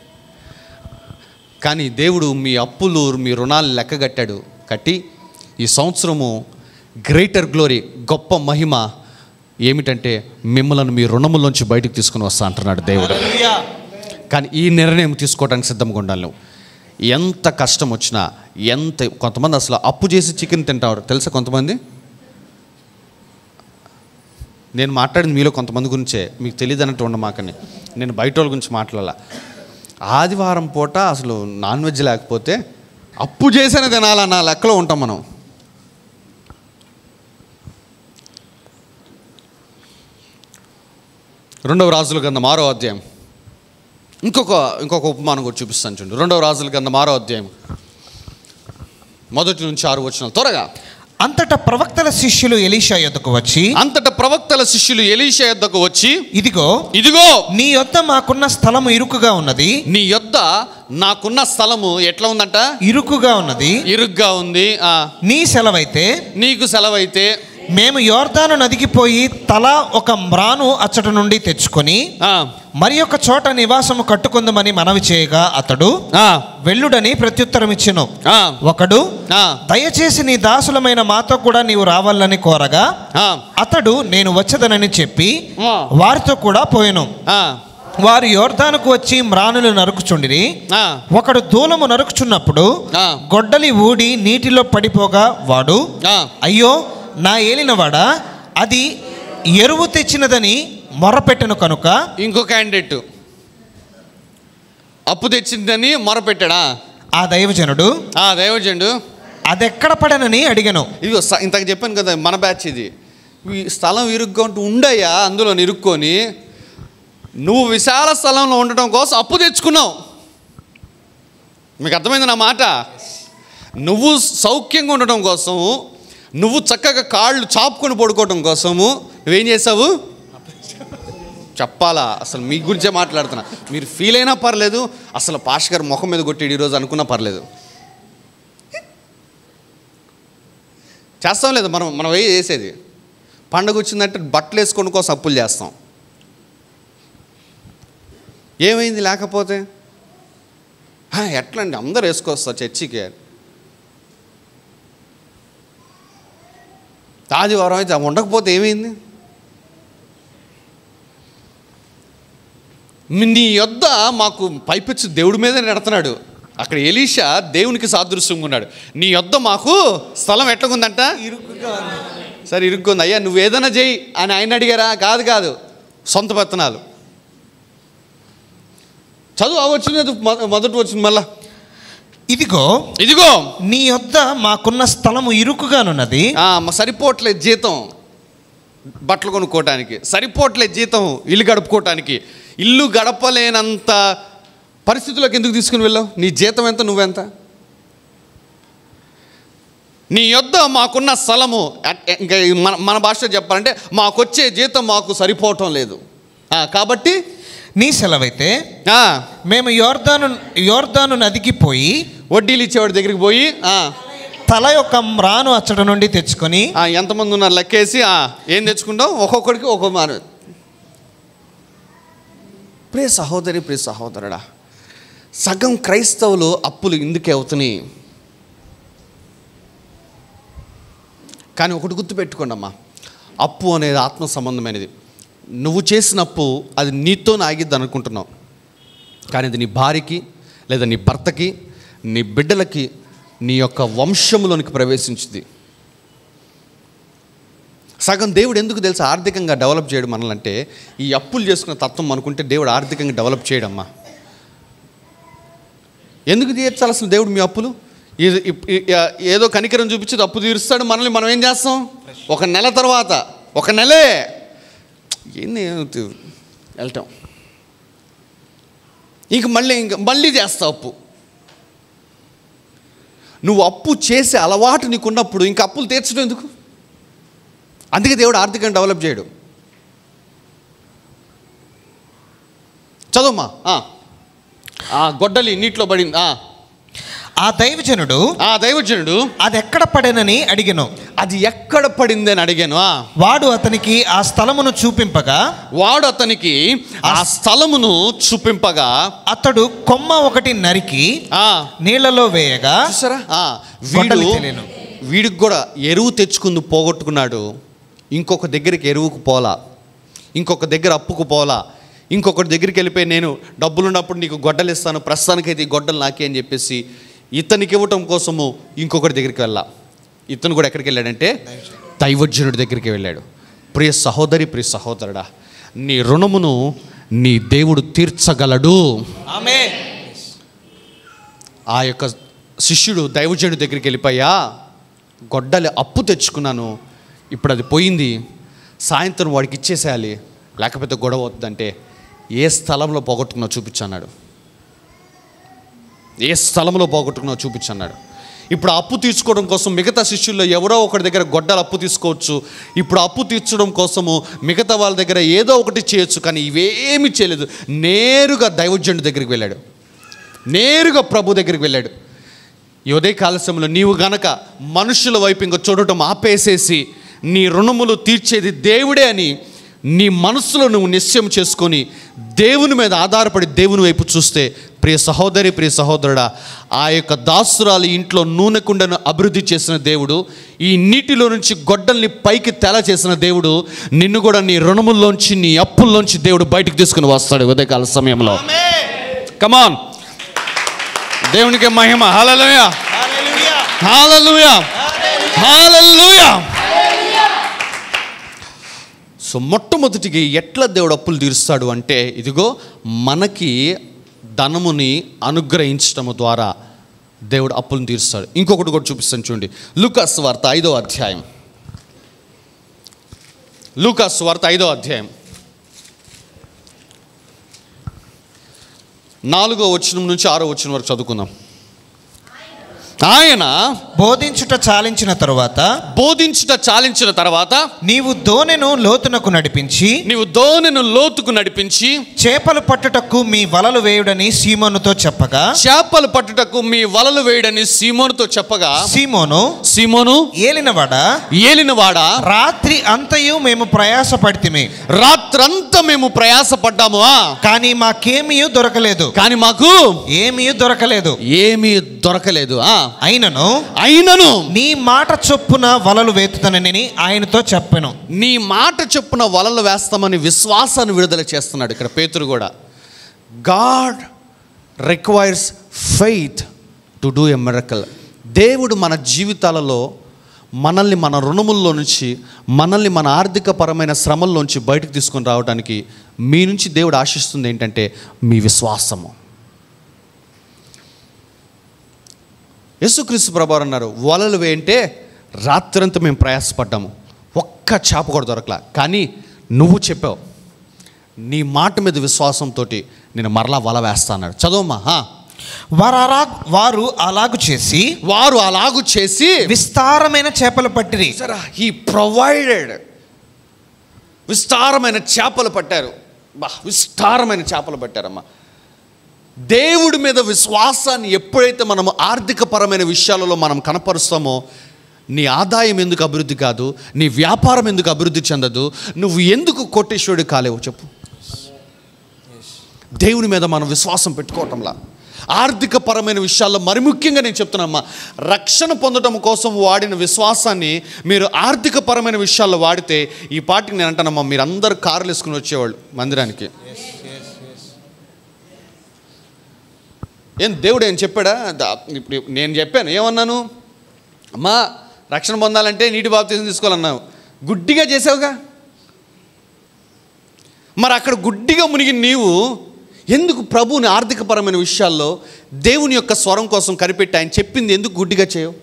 కానీ దేవుడు మీ అప్పులు, మీ రుణాలు లెక్క కట్టి ఈ సంవత్సరము గ్రేటర్ గ్లోరీ, గొప్ప మహిమ ఏమిటంటే మిమ్మల్ని మీ రుణములోంచి బయటకు తీసుకుని వస్తా అంటున్నాడు దేవుడు. కానీ ఈ నిర్ణయం తీసుకోవడానికి సిద్ధంగా ఉండాలి నువ్వు. ఎంత కష్టం వచ్చినా, కొంతమంది అసలు అప్పు చేసి చికెన్ తింటారు తెలుసా కొంతమంది. నేను మాట్లాడింది మీలో కొంతమంది గురించే, మీకు తెలియదు అన్నట్టు ఉండమాకని. నేను బయట వాళ్ళ గురించి మాట్లాడాల. ఆదివారం పూట అసలు నాన్ వెజ్ లేకపోతే అప్పు చేసేనే తినాలన్న లెక్కలో ఉంటాం మనం. రెండవ రాజుల గ్రంథం 6వ అధ్యాయం ఇంకొక ఉపమానం కూడా చూపిస్తాను చూడండి. 2వ రాజుల గ్రంథం 6వ అధ్యాయం 1 నుంచి 6 వచనాలు త్వరగా. అంతటా ప్రవక్తల శిష్యులు ఎలీషా యొద్దకు వచ్చి, ఇదిగో నీ యొద్ద మాకున్న స్థలము ఇరుకుగా ఉన్నది. నీ యొద్ద నాకున్న స్థలము ఎట్లా ఉందంట? ఇరుకుగా ఉంది. నీకు సెలవైతే మేము యోర్దాను నదికి పోయి తలా ఒక మ్రాను అచ్చట నుండి తెచ్చుకొని మరి ఒక చోట నివాసము కట్టుకుందామని మనవి చేయగా అతడు వెళ్ళుడని ప్రత్యుత్తరం ఇచ్చెను. ఒకడు, దయచేసి నీ దాసులమైన మాతో కూడా నీవు రావాలని కోరగా అతడు నేను వచ్చదనని చెప్పి వారితో కూడా పోయెను. వారు యోర్దానుకు వచ్చి మ్రానులు నరుకుచుండిరి. ఒకడు దూలము నరుకుచున్నప్పుడు గొడ్డలి ఊడి నీటిలో పడిపోగా వాడు, అయ్యో నా ఏలినవాడా, అది ఎరువు తెచ్చినదని మొరపెట్టను కనుక. ఇంకో క్యాండిడేట్ అప్పు తెచ్చిందని మొరపెట్టాడా ఆ దైవజనుడు అదెక్కడ పడనని అడిగాను. ఇదిగో ఇంతకు చెప్పాను కదా, మన బ్యాచ్ ఇది. ఈ స్థలం ఇరుగ్గా ఉంటూ ఉండయ్యా, అందులో ఇరుక్కొని నువ్వు విశాల స్థలంలో ఉండటం కోసం అప్పు తెచ్చుకున్నావు. మీకు అర్థమైంది నా మాట? నువ్వు సౌఖ్యంగా ఉండటం కోసము, నువ్వు చక్కగా కాళ్ళు చాపుకొని పడుకోవటం కోసము నువ్వేం చేసావు చెప్పాలా? అసలు మీ గురించే మాట్లాడుతున్నా. మీరు ఫీల్ అయినా పర్లేదు, అసలు పాష్ గారు ముఖం మీద కొట్టాడు ఈరోజు అనుకున్నా పర్లేదు. చేస్తాం లేదా మనం చేసేది? పండగ వచ్చిందంటే బట్టలు వేసుకొని కోసం అప్పులు చేస్తాం. ఏమైంది లేకపోతే? ఎట్లా అండి, అందరు వేసుకొస్తారు చర్చికి. ఆదివారం అయితే ఉండకపోతే ఏమైంది? నీ యొద్ద మాకు పైపెచ్చి దేవుడి మీదే నెడుతున్నాడు. అక్కడ ఎలీషా దేవునికి సాదృశ్యంగా ఉన్నాడు. నీ యొద్ద మాకు స్థలం ఎట్లకుందంట? సరే ఇరుక్కుంది. అయ్యా నువ్వు ఏదైనా చేయి అని ఆయన అడిగారా? కాదు, సొంత పెత్తనాలు. చదువు వచ్చింది, మొదటి వచ్చింది మళ్ళా. ఇదిగో నీ యొద్ద మాకున్న స్థలము ఇరుకుగానున్నది. సరిపోవట్లేదు జీతం బట్టలు కొనుక్కోవటానికి, సరిపోవట్లేదు జీతం ఇల్లు గడుపుకోవటానికి. ఇల్లు గడపలేనంత పరిస్థితుల్లోకి ఎందుకు తీసుకుని వెళ్ళావు? నీ జీతం ఎంత, నువ్వెంత? నీ యొద్ద మాకున్న స్థలము, ఇంకా మన భాషలో చెప్పాలంటే మాకొచ్చే జీతం మాకు సరిపోవటం లేదు, కాబట్టి నీ సెలవైతే మేము యోర్దాను నదికి పోయి వడ్డీలు ఇచ్చేవాడి దగ్గరికి పోయి తల యొక్క మ్రాను అచ్చట నుండి తెచ్చుకొని, ఎంతమంది ఉన్నారు లెక్కేసి ఏం తెచ్చుకుంటాం, ఒక్కొక్కడికి ఒక్కొక్క మాను. ప్రియ సహోదరి, ప్రియ సహోదరుడా, సగం క్రైస్తవులు అప్పులు ఇందుకే అవుతున్నాయి. కానీ ఒకటి గుర్తుపెట్టుకోండి అమ్మా, అప్పు అనేది ఆత్మ సంబంధమైనది. నువ్వు చేసిన అప్పు అది నీతో ఆగిద్ది అనుకుంటున్నావు, కానీ అది నీ భార్యకి, లేదా నీ భర్తకి, నీ బిడ్డలకి, నీ యొక్క వంశంలోనికి ప్రవేశించింది. సగం దేవుడు ఎందుకు తెలుసు ఆర్థికంగా డెవలప్ చేయడం మనలంటే, ఈ అప్పులు చేసుకున్న తత్వం అనుకుంటే దేవుడు ఆర్థికంగా డెవలప్ చేయడమ్మా. ఎందుకు తీర్చాల్సిన దేవుడు మీ అప్పులు? ఏదో కనికరం చూపించి అప్పు తీరుస్తాడు, మనల్ని మనం ఏం చేస్తాం? ఒక నెల తర్వాత, ఒక నెలే వెళ్తాం, ఇంక మళ్ళీ చేస్తావు అప్పు. నువ్వు అప్పు చేసే అలవాటు నీకున్నప్పుడు ఇంకా అప్పులు తీర్చడం ఎందుకు? అందుకే దేవుడు ఆర్థికంగా డెవలప్ చేయడు. చదువుమా. గొడ్డలి నీటిలో పడింది. ఆ దైవజనుడు అది ఎక్కడ పడేనని అడిగాను. అది ఎక్కడ పడిందని అడిగాను. వాడు అతనికి ఆ స్థలమును చూపింపగా అతడు కొమ్మ ఒకటి నరికి నీళ్లలో వేయగా, వీడికి కూడా ఎరువు తెచ్చుకుంది పోగొట్టుకున్నాడు. ఇంకొక దగ్గరికి ఎరువుకు పోలా, ఇంకొక దగ్గర అప్పుకు పోలా, ఇంకొకటి దగ్గరికి వెళ్ళిపోయి నేను డబ్బులు ఉన్నప్పుడు నీకు గొడ్డలు ఇస్తాను, ప్రస్తుతానికైతే ఈ గొడ్డలు నాకే అని చెప్పేసి ఇతనికి ఇవ్వటం కోసము ఇంకొకటి దగ్గరికి వెళ్ళా. ఇతను కూడా ఎక్కడికి వెళ్ళాడంటే దైవజనుడి దగ్గరికి వెళ్ళాడు. ప్రియ సహోదరి, ప్రియ సహోదరుడా, నీ రుణమును నీ దేవుడు తీర్చగలడు. ఆమేన్. ఆ యొక్క శిష్యుడు దైవజనుడి దగ్గరికి వెళ్ళిపోయా, గొడ్డలి అప్పు తెచ్చుకున్నాను, ఇప్పుడు అది పోయింది, సాయంత్రం వాడికి ఇచ్చేసేయాలి, లేకపోతే గొడవ అవుతుందంటే, ఏ స్థలంలో పోగొట్టుకున్నావు చూపించన్నాడు. ఏ స్థలంలో పోగొట్టుకున్నావు చూపించన్నాడు. ఇప్పుడు అప్పు తీర్చుకోవడం కోసం మిగతా శిష్యుల్లో ఎవరో ఒకటి దగ్గర గొడ్డలు అప్పు తీసుకోవచ్చు. ఇప్పుడు అప్పు తీర్చడం కోసము మిగతా వాళ్ళ దగ్గర ఏదో ఒకటి చేయొచ్చు, కానీ ఇవేమీ చేయలేదు. నేరుగా దైవజనుడి దగ్గరికి వెళ్ళాడు, నేరుగా ప్రభు దగ్గరికి వెళ్ళాడు. ఈ ఉదయకాల సమయంలో నీవు గనక మనుషుల వైపు ఇంక చూడటం ఆపేసేసి నీ రుణములు తీర్చేది దేవుడే అని నీ మనసులో నువ్వు నిశ్చయం చేసుకొని దేవుని మీద ఆధారపడి దేవుని వైపు చూస్తే, ప్రియ సహోదరి, ప్రియ సహోదరుడా, ఆ యొక్క దాసురాలు ఇంట్లో నూనె కుండను అభివృద్ధి చేసిన దేవుడు, ఈ నీటిలో నుంచి గొడ్డల్ని పైకి తెల చేసిన దేవుడు, నిన్ను కూడా నీ రుణముల్లోంచి, నీ అప్పుల్లోంచి దేవుడు బయటకు తీసుకుని వస్తాడు ఉదయకాల సమయంలో. కమాన్, దేవునికి మహిమ. హల్లెలూయా, హల్లెలూయా, హల్లెలూయా. సో మొట్టమొదటికి ఎట్లా దేవుడు అప్పులు తీరుస్తాడు అంటే, ఇదిగో మనకి ధనముని అనుగ్రహించడం ద్వారా దేవుడు అప్పులను తీరుస్తాడు. ఇంకొకటి కూడా చూపిస్తాను చూడండి, లూకాసు వార్త 5వ అధ్యాయం. లూకాసు వార్త 5వ అధ్యాయం 4వ వచనం నుంచి 6వ వచనం వరకు చదువుకుందాం. ఆయన బోధించుట చాలించిన తరువాత నీవు దోణెను లోతునకు నడిపించి చేపలు పట్టుటకు మీ వలలు వేయుడని సీమోనుతో చెప్పగా సీమోను ఏలినవాడా రాత్రి అంతయు మేము ప్రయాసపడితిమి, రాత్రంతా మేము ప్రయాసపడ్డాము, కానీ మాకేమీ దొరకలేదు, ఏమీ దొరకలేదు. అయినను నీ మాట చొప్పున వలలు వేస్తానని ఆయనతో చెప్పాను. నీ మాట చొప్పున వలలు వేస్తామని విశ్వాసాన్ని విడుదల చేస్తున్నాడు ఇక్కడ పేతురు కూడా. God requires faith to do a miracle. దేవుడు మన జీవితాలలో మనల్ని మన రుణముల్లో నుంచి, మనల్ని మన ఆర్థిక పరమైన శ్రమల్లోంచి బయటకు తీసుకొని రావడానికి మీ నుంచి దేవుడు ఆశిస్తుంది ఏంటంటే మీ విశ్వాసము. యేసుక్రీస్తు ప్రభువారు అన్నారు, వలలు వేయంటే రాత్రంతా మేము ప్రయాసపడ్డాము, ఒక్క చేప కూడా దొరకలా. కానీ నువ్వు చెప్పావు, నీ మాట మీద విశ్వాసంతో నేను మరలా వల వేస్తా అన్నాడు. చదవమ్మా. వారు అలాగు చేసి విస్తారమైన చేపలు పట్టిరి. He provided. విస్తారమైన చేపలు పట్టారు. విస్తారమైన చేపలు పట్టారమ్మా. దేవుడి మీద విశ్వాసాన్ని ఎప్పుడైతే మనము ఆర్థికపరమైన విషయాలలో మనం కనపరుస్తామో, నీ ఆదాయం ఎందుకు అభివృద్ధి కాదు, నీ వ్యాపారం ఎందుకు అభివృద్ధి చెందదు, నువ్వు ఎందుకు కోటీశ్వరుడు కాలేవు చెప్పు? దేవుని మీద మనం విశ్వాసం పెట్టుకోవటంలా. ఆర్థికపరమైన విషయాల్లో మరి ముఖ్యంగా నేను చెప్తున్నామ్మా, రక్షణ పొందడం కోసం వాడిన విశ్వాసాన్ని మీరు ఆర్థికపరమైన విషయాల్లో వాడితే, ఈ పాటికి నేను అంటానమ్మా, మీరు అందరూ కార్లు వేసుకుని వచ్చేవాళ్ళు మందిరానికి. ఏం దేవుడు ఏం చెప్పాడా? ఇప్పుడు నేను చెప్పాను, ఏమన్నాను? అమ్మా, రక్షణ పొందాలంటే నీటి బాప్తిజం తీసుకోవాలన్నావు, గుడ్డిగా చేసావుగా. మరి అక్కడ గుడ్డిగా మునిగి నీవు ఎందుకు ప్రభువుని ఆర్థికపరమైన విషయాల్లో దేవుని యొక్క స్వరం కోసం కనిపెట్టి ఆయన చెప్పింది ఎందుకు గుడ్డిగా చేయవు?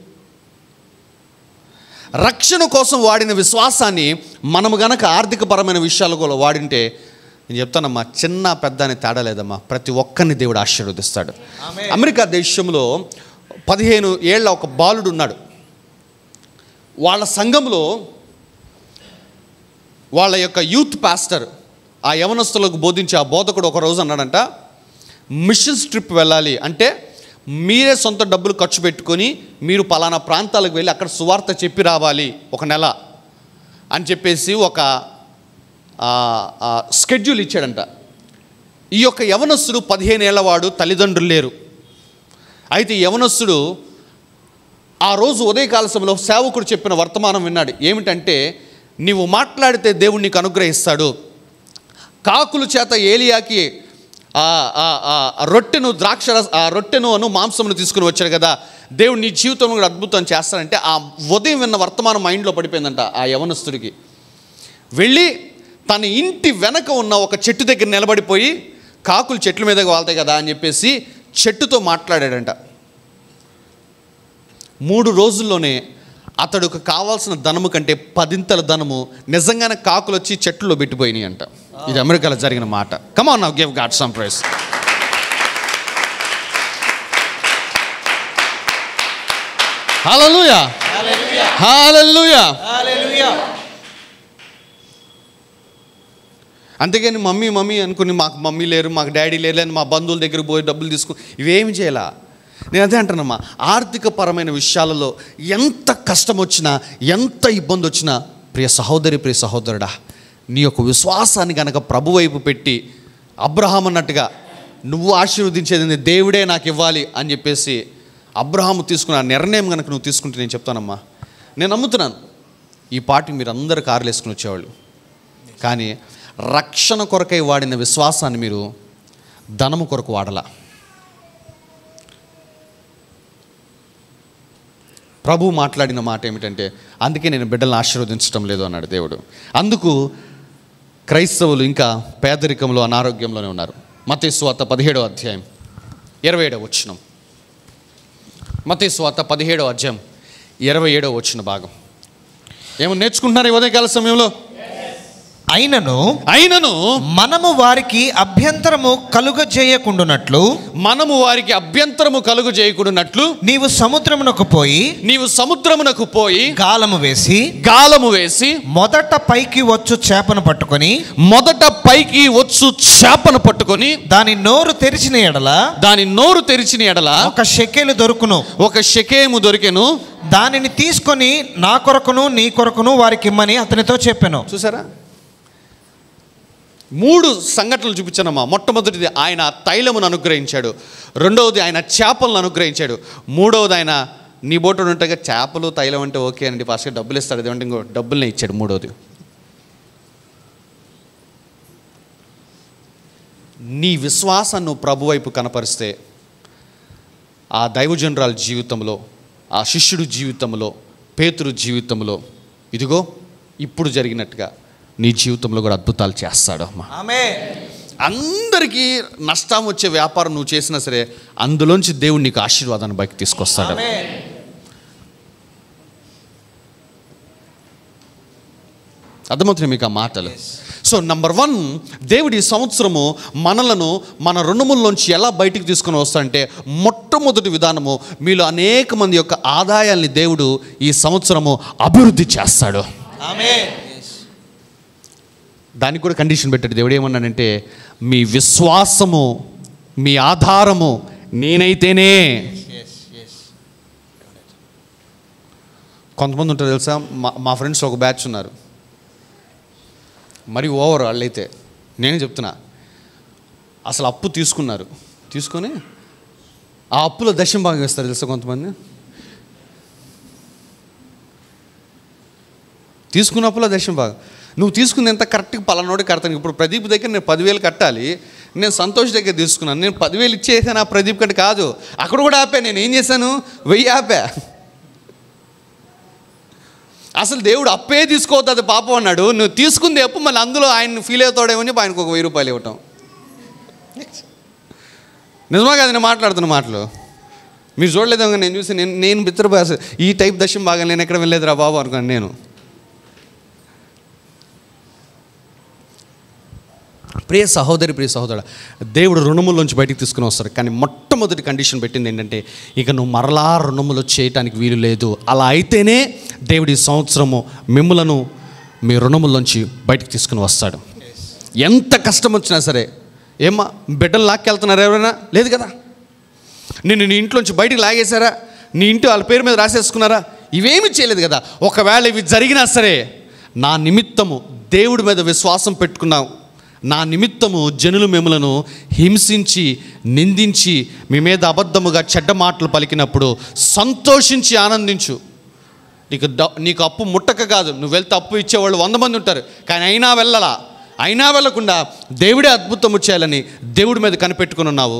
రక్షణ కోసం వాడిన విశ్వాసాన్ని మనము గనక ఆర్థికపరమైన విషయాల్లో వాడింటే, నేను చెప్తానమ్మా, చిన్న పెద్ద అని తేడా లేదమ్మా, ప్రతి ఒక్కరిని దేవుడు ఆశీర్వదిస్తాడు. అమెరికా దేశంలో 15 ఏళ్ల ఒక బాలుడు ఉన్నాడు. వాళ్ళ సంఘంలో వాళ్ళ యొక్క యూత్ పాస్టర్ ఆ యవనస్తులకు బోధించే ఆ బోధకుడు ఒక రోజు అన్నాడంట, మిషన్స్ ట్రిప్ వెళ్ళాలి అంటే మీరే సొంత డబ్బులు ఖర్చు పెట్టుకొని మీరు పలానా ప్రాంతాలకు వెళ్ళి అక్కడ సువార్త చెప్పి రావాలి 1 నెల అని చెప్పేసి ఒక స్కెడ్యూల్ ఇచ్చాడంట. ఈ యొక్క యవనస్తుడు 15 ఏళ్ల వాడు, తల్లిదండ్రులు లేరు. అయితే యవనస్తుడు ఆ రోజు ఉదయకాల సమయంలో సేవకుడు చెప్పిన వర్తమానం విన్నాడు. ఏమిటంటే, నీవు మాట్లాడితే దేవుడు నీకు అనుగ్రహిస్తాడు. కాకుల చేత ఏలియాకి రొట్టెను మాంసమును తీసుకుని వచ్చాడు కదా, దేవుడు నీ జీవితంలో కూడా అద్భుతం చేస్తాడంటే, ఆ ఉదయం విన్న వర్తమానం మైండ్లో పడిపోయిందంట ఆ యవనస్తుడికి. వెళ్ళి తన ఇంటి వెనక ఉన్న ఒక చెట్టు దగ్గర నిలబడిపోయి, కాకులు చెట్ల మీదకి వాళ్తాయి కదా అని చెప్పేసి చెట్టుతో మాట్లాడాడంట. 3 రోజుల్లోనే అతడుకు కావాల్సిన ధనము కంటే 10 ధనము నిజంగానే కాకులు వచ్చి చెట్టులో పెట్టిపోయినాయి అంట. ఇది అమెరికాలో జరిగిన మాట. Come on now, give God some praise. Hallelujah, hallelujah, hallelujah. అంతేగాని మమ్మీ అనుకుని, మాకు మమ్మీ లేరు, మాకు డాడీ లేరు, మా బంధువుల దగ్గరికి పోయి డబ్బులు తీసుకుని ఇవేమి చేయాలా? నేను అదే అంటానమ్మా, ఆర్థికపరమైన విషయాలలో ఎంత కష్టం వచ్చినా, ఎంత ఇబ్బంది వచ్చినా, ప్రియ సహోదరి, ప్రియ సహోదరుడా, నీ యొక్క విశ్వాసాన్ని కనుక ప్రభు వైపు పెట్టి, అబ్రహాం అన్నట్టుగా నువ్వు ఆశీర్వదించేది దేవుడే నాకు ఇవ్వాలి అని చెప్పేసి అబ్రహాము తీసుకున్న ఆ నిర్ణయం కనుక నువ్వు తీసుకుంటే, నేను చెప్తానమ్మా, నేను నమ్ముతున్నాను ఈ పాటికి మీరు అందరూ కార్లు వేసుకుని వచ్చేవాళ్ళు. కానీ రక్షణ కొరకై వాడిన విశ్వాసాన్ని మీరు ధనము కొరకు వాడలా. ప్రభు మాట్లాడిన మాట ఏమిటంటే, అందుకే నేను బిడ్డలను ఆశీర్వదించడం లేదు అన్నాడు దేవుడు. అందుకు క్రైస్తవులు ఇంకా పేదరికంలో, అనారోగ్యంలోనే ఉన్నారు. మత్తయి సువార్త 17వ అధ్యాయం 27వ వచనం. మత్తయి సువార్త 17వ అధ్యాయం 27వ వచన భాగం. ఏమో నేర్చుకుంటున్నారు ఈ ఉదయకాల సమయంలో? అయినను మనము వారికి అభ్యంతరము కలుగజేయకుండునట్లు నీవు సముద్రమునకు పోయి గాలము వేసి మొదట పైకి వచ్చు చేపను పట్టుకొని దాని నోరు తెరిచిన ఎడల ఒక షెకెలు దొరుకును, ఒక షెకేము దొరికెను. దానిని తీసుకొని నా కొరకును నీ కొరకును వారికి ఇమ్మని అతనితో చెప్పాను. చూసారా, 3 సంఘటనలు చూపించానమ్మా. మొట్టమొదటిది ఆయన తైలమును అనుగ్రహించాడు, రెండవది ఆయన చేపలను అనుగ్రహించాడు, మూడవది ఆయన నీ బోటు ఉంటగా చేపలు తైలం అంటే ఓకే అండి ఫస్ట్ డబ్బులు ఇస్తాడు, అదేమంటే ఇంకో డబ్బులనే ఇచ్చాడు. మూడవది, నీ విశ్వాసాన్ని నువ్వు ప్రభు వైపు కనపరిస్తే, ఆ దైవజనరాల జీవితంలో, ఆ శిష్యుడు జీవితంలో, పేతురు జీవితంలో, ఇదిగో ఇప్పుడు జరిగినట్టుగా నీ జీవితంలో కూడా అద్భుతాలు చేస్తాడు అమ్మా. ఆమేన్. అందరికీ నష్టం వచ్చే వ్యాపారం నువ్వు చేసినా సరే అందులోంచి దేవుడు నీకు ఆశీర్వాదాన్ని బయటకు తీసుకొస్తాడు. అర్థమవుతుంది మీకు ఆ మాటలు? సో నంబర్ 1, దేవుడు ఈ సంవత్సరము మనలను మన రుణముల్లోంచి ఎలా బయటికి తీసుకొని వస్తాడంటే, మొట్టమొదటి విధానము మీలో అనేక మంది యొక్క ఆదాయాల్ని దేవుడు ఈ సంవత్సరము అభివృద్ధి చేస్తాడు. దానికి కూడా కండిషన్ పెట్టాడు దేవుడు. ఏమన్నాడంటే, మీ విశ్వాసము, మీ ఆధారము నేనైతేనే. కొంతమంది ఉంటారు తెలుసా, మా ఫ్రెండ్స్ ఒక బ్యాచ్ ఉన్నారు, మరి ఓవర్ వాళ్ళైతే. నేనే చెప్తున్నా, అసలు అప్పు తీసుకొని ఆ అప్పులో దశం భాగం వేస్తారు తెలుసా కొంతమంది. తీసుకున్న అప్పులో దశం భాగం. నువ్వు తీసుకుంది ఎంత కరెక్ట్గా పలానోడి కడతాను. ఇప్పుడు ప్రదీప్ దగ్గర నేను 10,000 కట్టాలి, నేను సంతోష్ దగ్గర తీసుకున్నాను, నేను 10,000 ఇచ్చేసాను ఆ ప్రదీప్ కంటే కాదు. అక్కడ కూడా ఆపా. నేను ఏం చేశాను? 1000 ఆపా. అసలు దేవుడు అప్పే తీసుకోవద్దు, అది పాపం అన్నాడు. నువ్వు తీసుకుంది అప్పు, మళ్ళీ అందులో ఆయన ఫీల్ అవుతాడేమో చెప్పి ఆయనకు ఒక 1000 రూపాయలు ఇవ్వటం. నిజమా కాదు నేను మాట్లాడుతున్న మాటలు? మీరు చూడలేదేమో, నేను చూసి నేను బిత్తరపోయా, ఈ టైప్ దశం బాగా నేను ఎక్కడ వెళ్ళలేదురా బాబు అనుకున్నాను నేను. ప్రియ సహోదరుడు, దేవుడు రుణములోంచి బయటికి తీసుకుని వస్తాడు. కానీ మొట్టమొదటి కండిషన్ పెట్టింది ఏంటంటే, ఇక నువ్వు మరలా రుణములు చేయటానికి వీలు లేదు. అలా అయితేనే దేవుడి సంవత్సరము మిమ్ములను మీ రుణములోంచి బయటికి తీసుకుని వస్తాడు. ఎంత కష్టం వచ్చినా సరే. ఏమ్మా, బిడ్డలు లాక్కెళ్తున్నారు ఎవరైనా? లేదు కదా. నిన్ను నీ ఇంట్లోంచి బయటికి లాగేశారా? నీ ఇంటి వాళ్ళ పేరు మీద రాసేసుకున్నారా? ఇవేమీ చేయలేదు కదా. ఒకవేళ ఇవి జరిగినా సరే, నా నిమిత్తము దేవుడి మీద విశ్వాసం పెట్టుకున్నావు, నా నిమిత్తము జనులు మిమ్మలను హింసించి నిందించి మీ మీద అబద్ధముగా చెడ్డ మాటలు పలికినప్పుడు సంతోషించి ఆనందించు. నీకు అప్పు ముట్టక కాదు, నువ్వు వెళ్తే అప్పు ఇచ్చేవాళ్ళు 100 మంది ఉంటారు, కానీ అయినా వెళ్ళకుండా దేవుడే అద్భుతము చేయాలని దేవుడి మీద కనిపెట్టుకుని ఉన్నావు.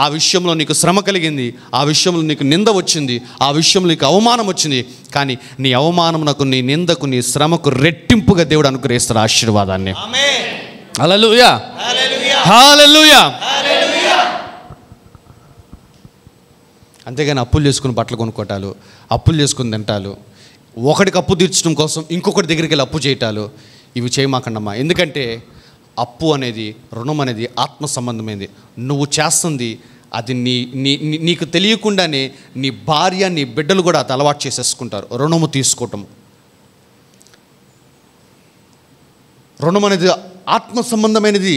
ఆ విషయంలో నీకు శ్రమ కలిగింది, ఆ విషయంలో నీకు నింద వచ్చింది, ఆ విషయంలో నీకు అవమానం వచ్చింది. కానీ నీ అవమానమునకు, నీ నిందకు, నీ శ్రమకు రెట్టింపుగా దేవుడు అనుగ్రహిస్తాడు ఆశీర్వాదాన్ని. హల్లెలూయా, హల్లెలూయా. అంతేగాని అప్పులు చేసుకుని బట్టలు కొనుక్కోటాలు, అప్పులు చేసుకుని తింటాలు, ఒకడికి అప్పు తీర్చడం కోసం ఇంకొకటి దగ్గరికి వెళ్ళి అప్పు చేయటాలు, ఇవి చేయమాకండమ్మా. ఎందుకంటే అప్పు అనేది, రుణం అనేది ఆత్మ సంబంధమైనది. నువ్వు చేస్తుంది అది నీకు తెలియకుండానే నీ భార్య, నీ బిడ్డలు కూడా అది అలవాటు చేసేసుకుంటారు. రుణము తీసుకోవటం, రుణం అనేది ఆత్మ సంబంధమైనది.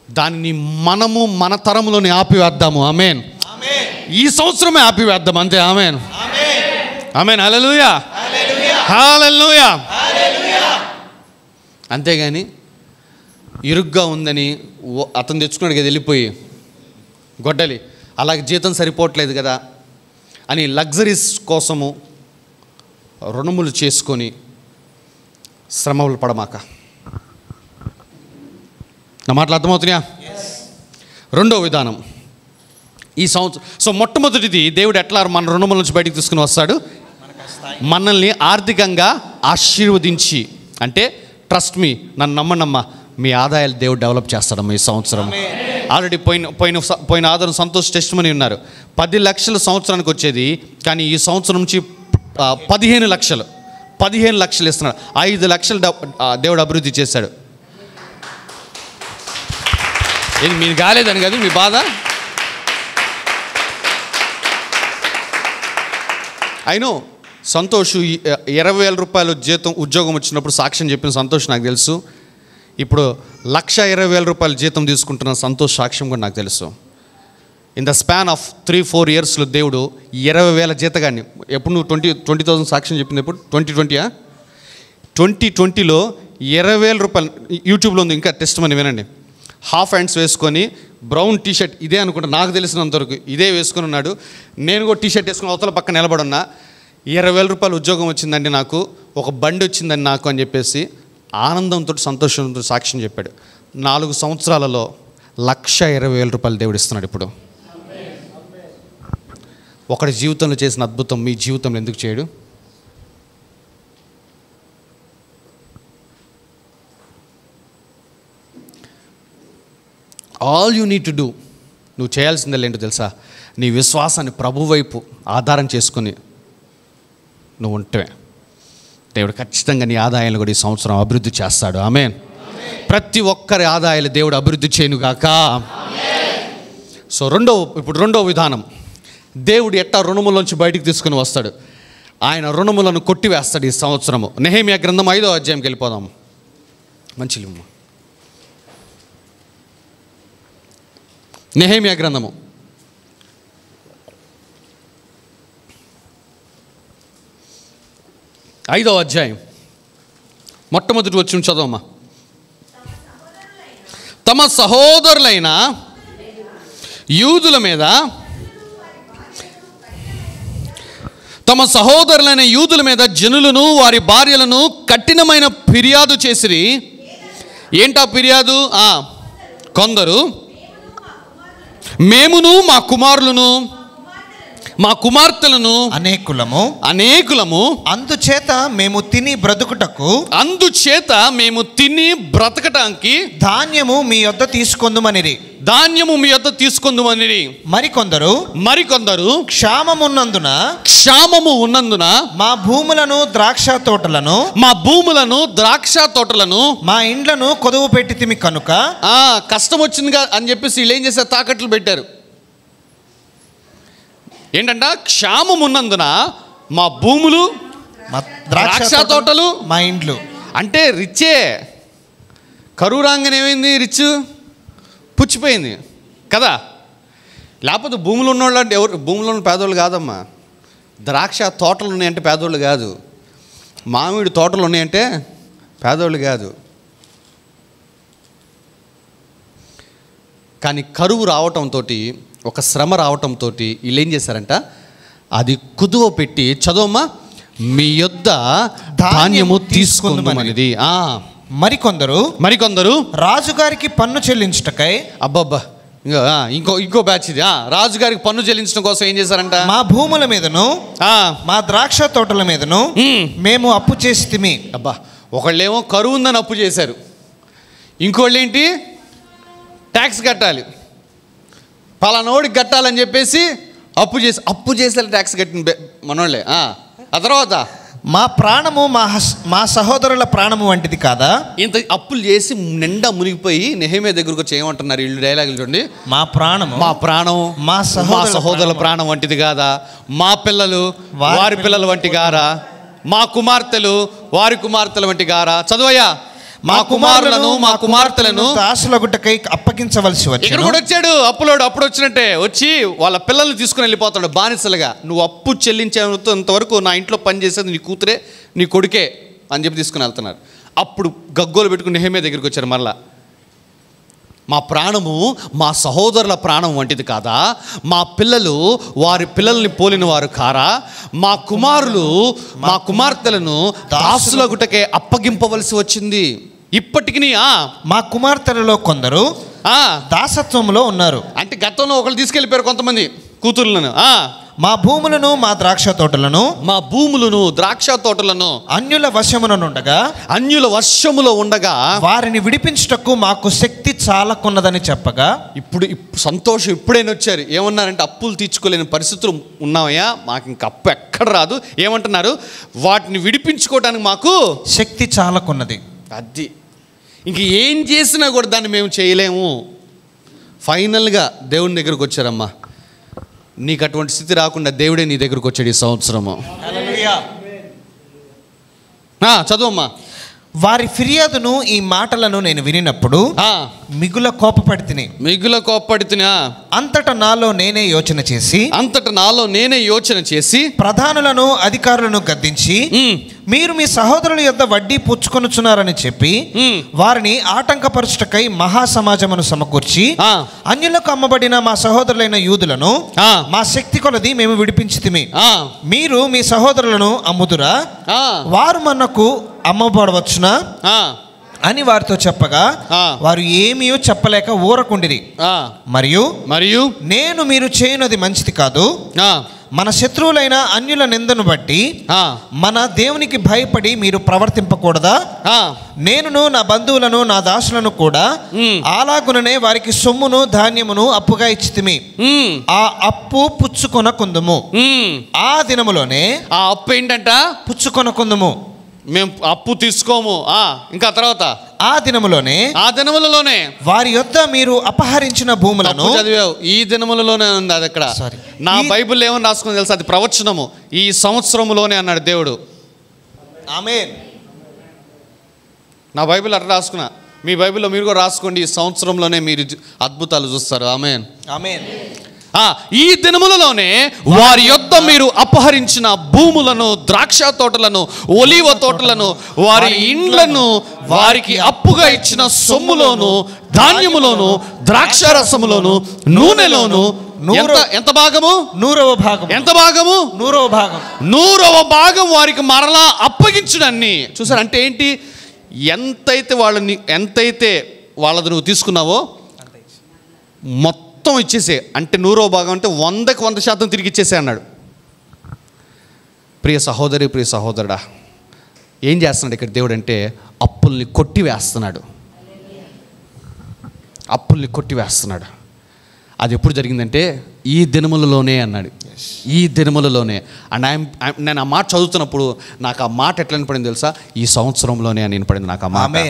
దానిని మనము మన తరములోని ఆపివేద్దాము. ఆమేన్. ఈ సంవత్సరమే ఆపివేద్దాం అంతే. ఆమేన్, ఆమేన్. హల్లెలూయా, హల్లెలూయా. అంతేగాని ఇరుగ్గా ఉందని అతను తెచ్చుకున్నాడు కదా వెళ్ళిపోయి గొడ్డలి, అలాగే జీతం సరిపోవట్లేదు కదా అని లగ్జరీస్ కోసము రుణములు చేసుకొని శ్రమలు పడమాక. నా మాటలు అర్థమవుతున్నాయా? రెండో విధానం ఈ సంవత్సరం. సో మొట్టమొదటిది, దేవుడు ఎట్లా మన రుణముల నుంచి బయటికి తీసుకుని వస్తాడు? మనల్ని ఆర్థికంగా ఆశీర్వదించి. అంటే ట్రస్ట్ మీ, నన్ను నమ్మనమ్మా, మీ ఆదాయాలు దేవుడు డెవలప్ చేస్తాడమ్మా ఈ సంవత్సరం. ఆల్రెడీ పోయిన ఆధారం సంతోష్ టెస్టిమనీ ఉన్నారు. 10 లక్షలు సంవత్సరానికి వచ్చేది, కానీ ఈ సంవత్సరం నుంచి 15 లక్షలు ఇస్తున్నాడు. 5 లక్షలు దేవుడు అభివృద్ధి చేశాడు. ఇది మీరు కాలేదని కదా మీ బాధ? అయినో సంతోష్ 20,000 రూపాయలు జీతం ఉద్యోగం వచ్చినప్పుడు సాక్ష్యం చెప్పిన సంతోష్ నాకు తెలుసు. ఇప్పుడు 1,20,000 రూపాయలు జీతం తీసుకుంటున్న సంతోష్ సాక్ష్యం కూడా నాకు తెలుసు. ఇన్ ద స్పాన్ ఆఫ్ 3-4 ఇయర్స్లో దేవుడు 20,000 జీతగాన్ని. ఎప్పుడు నువ్వు 20,000 సాక్ష్యం చెప్పింది ఎప్పుడు? 2020లో 20,000 రూపాయలు. యూట్యూబ్లో ఉంది ఇంకా టెస్టిమనీ, వినండి. హాఫ్ హ్యాండ్స్ వేసుకొని బ్రౌన్ టీషర్ట్, ఇదే అనుకుంటా నాకు తెలిసినంతవరకు ఇదే వేసుకొని ఉన్నాడు. నేను కూడా టీషర్ట్ వేసుకుని అవతల పక్క నిలబడున్నా. 20,000 రూపాయలు ఉద్యోగం వచ్చిందండి నాకు, ఒక బండి వచ్చిందండి నాకు అని చెప్పేసి ఆనందంతో సంతోషంతో సాక్ష్యం చెప్పాడు. 4 సంవత్సరాలలో 1,20,000 రూపాయలు దేవుడు ఇస్తున్నాడు. ఇప్పుడు ఒకటి జీవితంలో చేసిన అద్భుతం మీ జీవితంలో ఎందుకు చేయడు? All you need to do, నువ్వు చేయాల్సిందే ఏంటో తెలుసా, నీ విశ్వాసాన్ని ప్రభు వైపు ఆధారం చేసుకుని నువ్వు ఉంటే దేవుడు ఖచ్చితంగా నీ ఆదాయాలు కూడా ఈ సంవత్సరం అభివృద్ధి చేస్తాడు. ఆమేన్. ప్రతి ఒక్కరి ఆదాయాలు దేవుడు అభివృద్ధి చేయనుగాక. సో రెండో విధానం, దేవుడు ఎట్టా రుణములోంచి బయటికి తీసుకుని వస్తాడు. ఆయన రుణములను కొట్టివేస్తాడు ఈ సంవత్సరము. నెహెమ్యా గ్రంథం 5వ అధ్యాయంకి వెళ్ళిపోదాం. మంచి నెహెమ్యా గ్రంథము 5వ అధ్యాయం మొట్టమొదటి వచనం చదవమ్మా. తమ సహోదరులైన యూదుల మీద జనులను వారి భార్యలను కఠినమైన ఫిర్యాదు చేసిరి. ఏంటా ఫిర్యాదు? కొందరు మేమును మా కుమారులను మా కుమార్తెలను అనేకులము అందుచేత మేము తిని బ్రతుకటానికి ధాన్యము మీ యొద్ద తీసుకొందుమనిరి. మరికొందరు క్షామము ఉన్నందున మా భూములను ద్రాక్ష తోటలను మా ఇండ్లను కొదువు పెట్టితిమి కనుక. కష్టం వచ్చింది అని చెప్పేసి వీళ్ళు ఏం చేశారు? తాకట్లు పెట్టారు. ఏంటంట? క్షామం ఉన్నందున మా భూములు, ద్రాక్ష తోటలు, మా ఇండ్లు. అంటే రిచ్చే. కరువు రాగానే ఏమైంది? రిచ్ పుచ్చిపోయింది కదా. లేకపోతే భూములు ఉన్నవాళ్ళు అంటే ఎవరు? భూములు ఉన్న పేదోళ్ళు కాదమ్మా. ద్రాక్ష తోటలు ఉన్నాయంటే పేదోళ్ళు కాదు. మామిడి తోటలు ఉన్నాయంటే పేదోళ్ళు కాదు. కానీ కరువు రావటంతో, ఒక శ్రమ రావటంతో వీళ్ళు ఏం చేశారంట? అది కుదువ పెట్టి, చదవమ్మా, మీ యొద్ద ధాన్యము తీసుకుందామనేది. మరికొందరు రాజుగారికి పన్ను చెల్లించుటకై. అబ్బబ్బా, ఇంకో బ్యాచ్ ఇది. రాజుగారికి పన్ను చెల్లించడం కోసం ఏం చేశారంట? మా భూముల మీదను మా ద్రాక్ష తోటల మీదను మేము అప్పు చేసితిమి. అబ్బా, ఒకళ్ళేమో కరువు ఉందని అప్పు చేశారు, ఇంకోళ్ళు ఏంటి? ట్యాక్స్ కట్టాలి, పలానోడికి కట్టాలని చెప్పేసి అప్పు చేసే ట్యాక్స్ కట్టిన మనోళ్ళే. ఆ తర్వాత మా ప్రాణము మా సహోదరుల ప్రాణము వంటిది కాదా? ఇంత అప్పులు చేసి నిండా మునిగిపోయి నెహెమ్యా దగ్గరకు వచ్చి ఏమంటున్నారు వీళ్ళు? డైలాగులు చూడండి. మా ప్రాణం మా సహోదరుల ప్రాణం వంటిది కాదా? మా పిల్లలు వారి పిల్లల వంటి గారా? మా కుమార్తెలు వారి కుమార్తెల వంటి గారా? చదువయ్యా. మా కుమార్తెలను దాసులగుటకై అప్పగించవలసి వచ్చి. ఇక్కడ కూడా వచ్చాడు అప్పులోడు. అప్పుడు వచ్చినట్టే వచ్చి వాళ్ళ పిల్లల్ని తీసుకుని వెళ్ళిపోతాడు బానిసలుగా. నువ్వు అప్పు చెల్లించేంత వరకు నా ఇంట్లో పని చేసేది నీ కూతురే నీ కొడుకే అని చెప్పి తీసుకుని వెళ్తున్నారు. అప్పుడు గగ్గోలు పెట్టుకుని నెహెమ్యా దగ్గరికి వచ్చారు మరలా. మా ప్రాణము మా సహోదరుల ప్రాణం వంటిది కాదా? మా పిల్లలు వారి పిల్లల్ని పోలిన వారు కారా? మా కుమారులు మా కుమార్తెలను దాసులగుటకే అప్పగింపవలసి వచ్చింది. ఇప్పటికి మా కుమార్తెలలో కొందరు దాసత్వంలో ఉన్నారు. అంటే గతంలో ఒకళ్ళు తీసుకెళ్ళిపోయారు కొంతమంది కూతుర్లను. మా భూములను మా ద్రాక్ష తోటలను అన్యుల వశములో ఉండగా వారిని విడిపించుటకు మాకు శక్తి చాలకున్నదని చెప్పగా. ఇప్పుడు సంతోషం ఇప్పుడైనా వచ్చారు. ఏమన్నారంటే అప్పులు తీర్చుకోలేని పరిస్థితులు ఉన్నామయ్యా, మాకు ఇంక అప్పు ఎక్కడ రాదు. ఏమంటున్నారు? వాటిని విడిపించుకోవడానికి మాకు శక్తి చాలకున్నది. అది ఇంక ఏం చేసినా కూడా దాన్ని మేము చేయలేము. ఫైనల్గా దేవుని దగ్గరకు వచ్చారమ్మా. నీకు అటువంటి స్థితి రాకుండా దేవుడే నీ దగ్గరకు వచ్చాడు ఈ సంవత్సరము. చదువమ్మా. వారి ఫిర్యాదును ఈ మాటలను నేను వినినప్పుడు మిగుల కోపపడితిని. అంతటా నాలో నేనే యోచన చేసి ప్రధానులను అధికారులను గద్దించి మీరు మీ సహోదరుల యొద్ద వడ్డీ పుచ్చుకొనుచున్నారని చెప్పి వారిని ఆటంకపరచుటకై మహాసమాజమును సమకూర్చి అన్యులకు అమ్మబడిన మా సహోదరులైన యూదులను మా శక్తి కొలది మేము విడిపించితిమి. మీరు మీ సహోదరులను అమ్ముదురా? వారు మనకు అమ్మబడవచ్చునా అని వారితో చెప్పగా వారు ఏమీ చెప్పలేక ఊరకుండిరి. మరియు నేను మీరు చేయనది మంచిది కాదు, మన శత్రువులైన అన్యుల నిందను బట్టి మన దేవునికి భయపడి మీరు ప్రవర్తింపకూడదా? నేనును నా బంధువులను నా దాసులను కూడా అలాగుననే వారికి సొమ్మును ధాన్యమును అప్పుగా ఇచ్చితిమి. ఆ అప్పు పుచ్చుకొనకుందుము. ఆ దినములోనే ఆ అప్పు ఏంటంట? పుచ్చుకొనకుందుము. మేము అప్పు తీసుకోము. ఇంకా తర్వాత ఆ దినములలోనే వారి యొద్ద మీరు అపహరించిన భూములను చదివావు. ఈ దినములలోనే ఉంది అది. అక్కడ నా బైబిల్ ఏమని రాసుకుని తెలుసా? అది ప్రవచనము. ఈ సంవత్సరములోనే అన్నాడు దేవుడు. ఆమేన్. నా బైబిల్ అట్లా రాసుకున్నా. మీ బైబిల్లో మీరు కూడా రాసుకోండి. ఈ సంవత్సరంలోనే మీరు అద్భుతాలు చూస్తారు. ఆమేన్, ఆమేన్. ఈ దినములలోనే వారి యొద్ద మీరు అపహరించిన భూములను, ద్రాక్ష తోటలను, ఒలీవ తోటలను, వారి ఇండ్లను, వారికి అప్పుగా ఇచ్చిన సొమ్ములోను, ధాన్యములోను, ద్రాక్ష రసములోను, నూనెలోను ఎంత భాగము? 100వ భాగం. ఎంత భాగము? 100వ భాగం. 100వ భాగం వారికి మరలా అప్పగించుడన్ని. చూసారు అంటే ఏంటి? ఎంతైతే వాళ్ళది నువ్వు తీసుకున్నావో మొత్తం ఇచ్చేసే. అంటే 100వ భాగం అంటే 100కి 100% తిరిగి ఇచ్చేసే అన్నాడు. ప్రియ సహోదరి, ప్రియ సహోదరుడా, ఏం చేస్తున్నాడు ఇక్కడ దేవుడు అంటే? అప్పుల్ని కొట్టివేస్తున్నాడు. అప్పుల్ని కొట్టివేస్తున్నాడు. అది ఎప్పుడు జరిగిందంటే ఈ దినములలోనే అన్నాడు. ఈ దినములలోనే. అండ్ నేను ఆ మాట చదువుతున్నప్పుడు నాకు ఆ మాట ఎట్లా వినపడింది తెలుసా? ఈ సంవత్సరంలోనే అని వినపడింది నాకు ఆ మాట.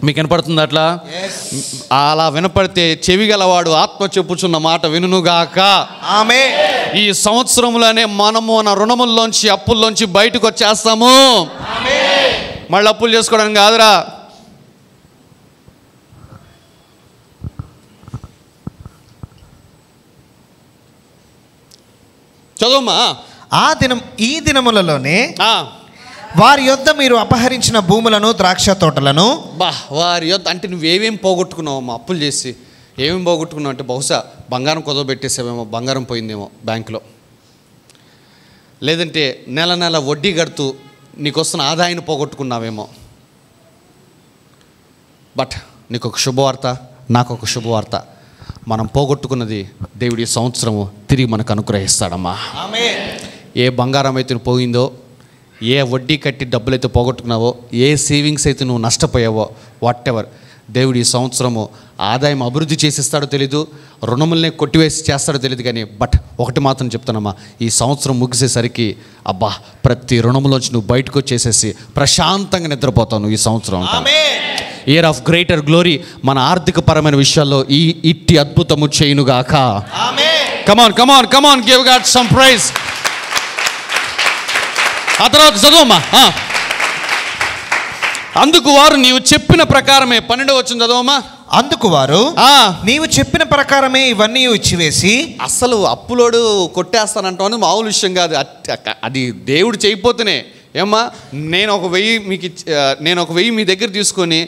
మీకు వినపడుతుంది అట్లా? అలా వినపడితే చెవి గలవాడు ఆత్మ చెప్పుచున్న మాట వినుగాక. ఆమేన్. ఈ సంవత్సరంలోనే మనము మన రుణముల్లోంచి, అప్పుల్లోంచి బయటకు వచ్చేస్తాము. మళ్ళీ అప్పులు చేసుకోవడానికి కాదురా. చదువుమా. ఈ దినములలోనే వారి యొద్ద మీరు అపహరించిన భూములను, ద్రాక్ష తోటలను. వారి యొద్ద అంటే నువ్వేమేమి పోగొట్టుకున్నావు మా అప్పులు చేసి? ఏమేమి పోగొట్టుకున్నావు అంటే బహుశా బంగారం కుదవబెట్టేసావేమో, బంగారం పోయిందేమో బ్యాంకులో. లేదంటే నెల నెల వడ్డీ కడుతూ నీకు వస్తున్న ఆదాయాన్ని పోగొట్టుకున్నావేమో. బట్ నీకు ఒక శుభవార్త, నాకు ఒక శుభవార్త. మనం పోగొట్టుకున్నది దేవుడి సంవత్సరము తిరిగి మనకు అనుగ్రహిస్తాడమ్మా. ఏ బంగారం అయితే పోయిందో, ఏ వడ్డీ కట్టి డబ్బులైతే పోగొట్టుకున్నావో, ఏ సేవింగ్స్ అయితే నువ్వు నష్టపోయావో, వాట్ ఎవర్, దేవుడి సంవత్సరము ఆదాయం అభివృద్ధి చేసిస్తాడో తెలీదు, రుణములనే కొట్టివేసి చేస్తాడో తెలియదు. కానీ బట్ ఒకటి మాత్రం చెప్తానమ్మా, ఈ సంవత్సరం ముగిసేసరికి అబ్బా ప్రతి రుణములోంచి నువ్వు బయటకు వచ్చేసేసి ప్రశాంతంగా నిద్రపోతావు నువ్వు ఈ సంవత్సరం. Year of greater glory. మన ఆర్థిక పరమైన విషయాల్లో ఇట్టి అద్భుతము చేయునుగాక. కమాన్ కమాన్ కమాన్, గివ్ గాడ్ సమ్ ప్రైజ్. ఆ తర్వాత చదవమ్మా. అందుకు వారు నీవు చెప్పిన ప్రకారమే, 12వ వచనం చదవమ్మా. అందుకు వారు నీవు చెప్పిన ప్రకారమే ఇవన్నీ ఇచ్చివేసి. అసలు అప్పులోడు కొట్టేస్తానంటావు అని మామూలు విషయం కాదు. అది దేవుడు చేయకపోతేనే. ఏమ్మా, నేను ఒక 1000 మీ దగ్గర తీసుకొని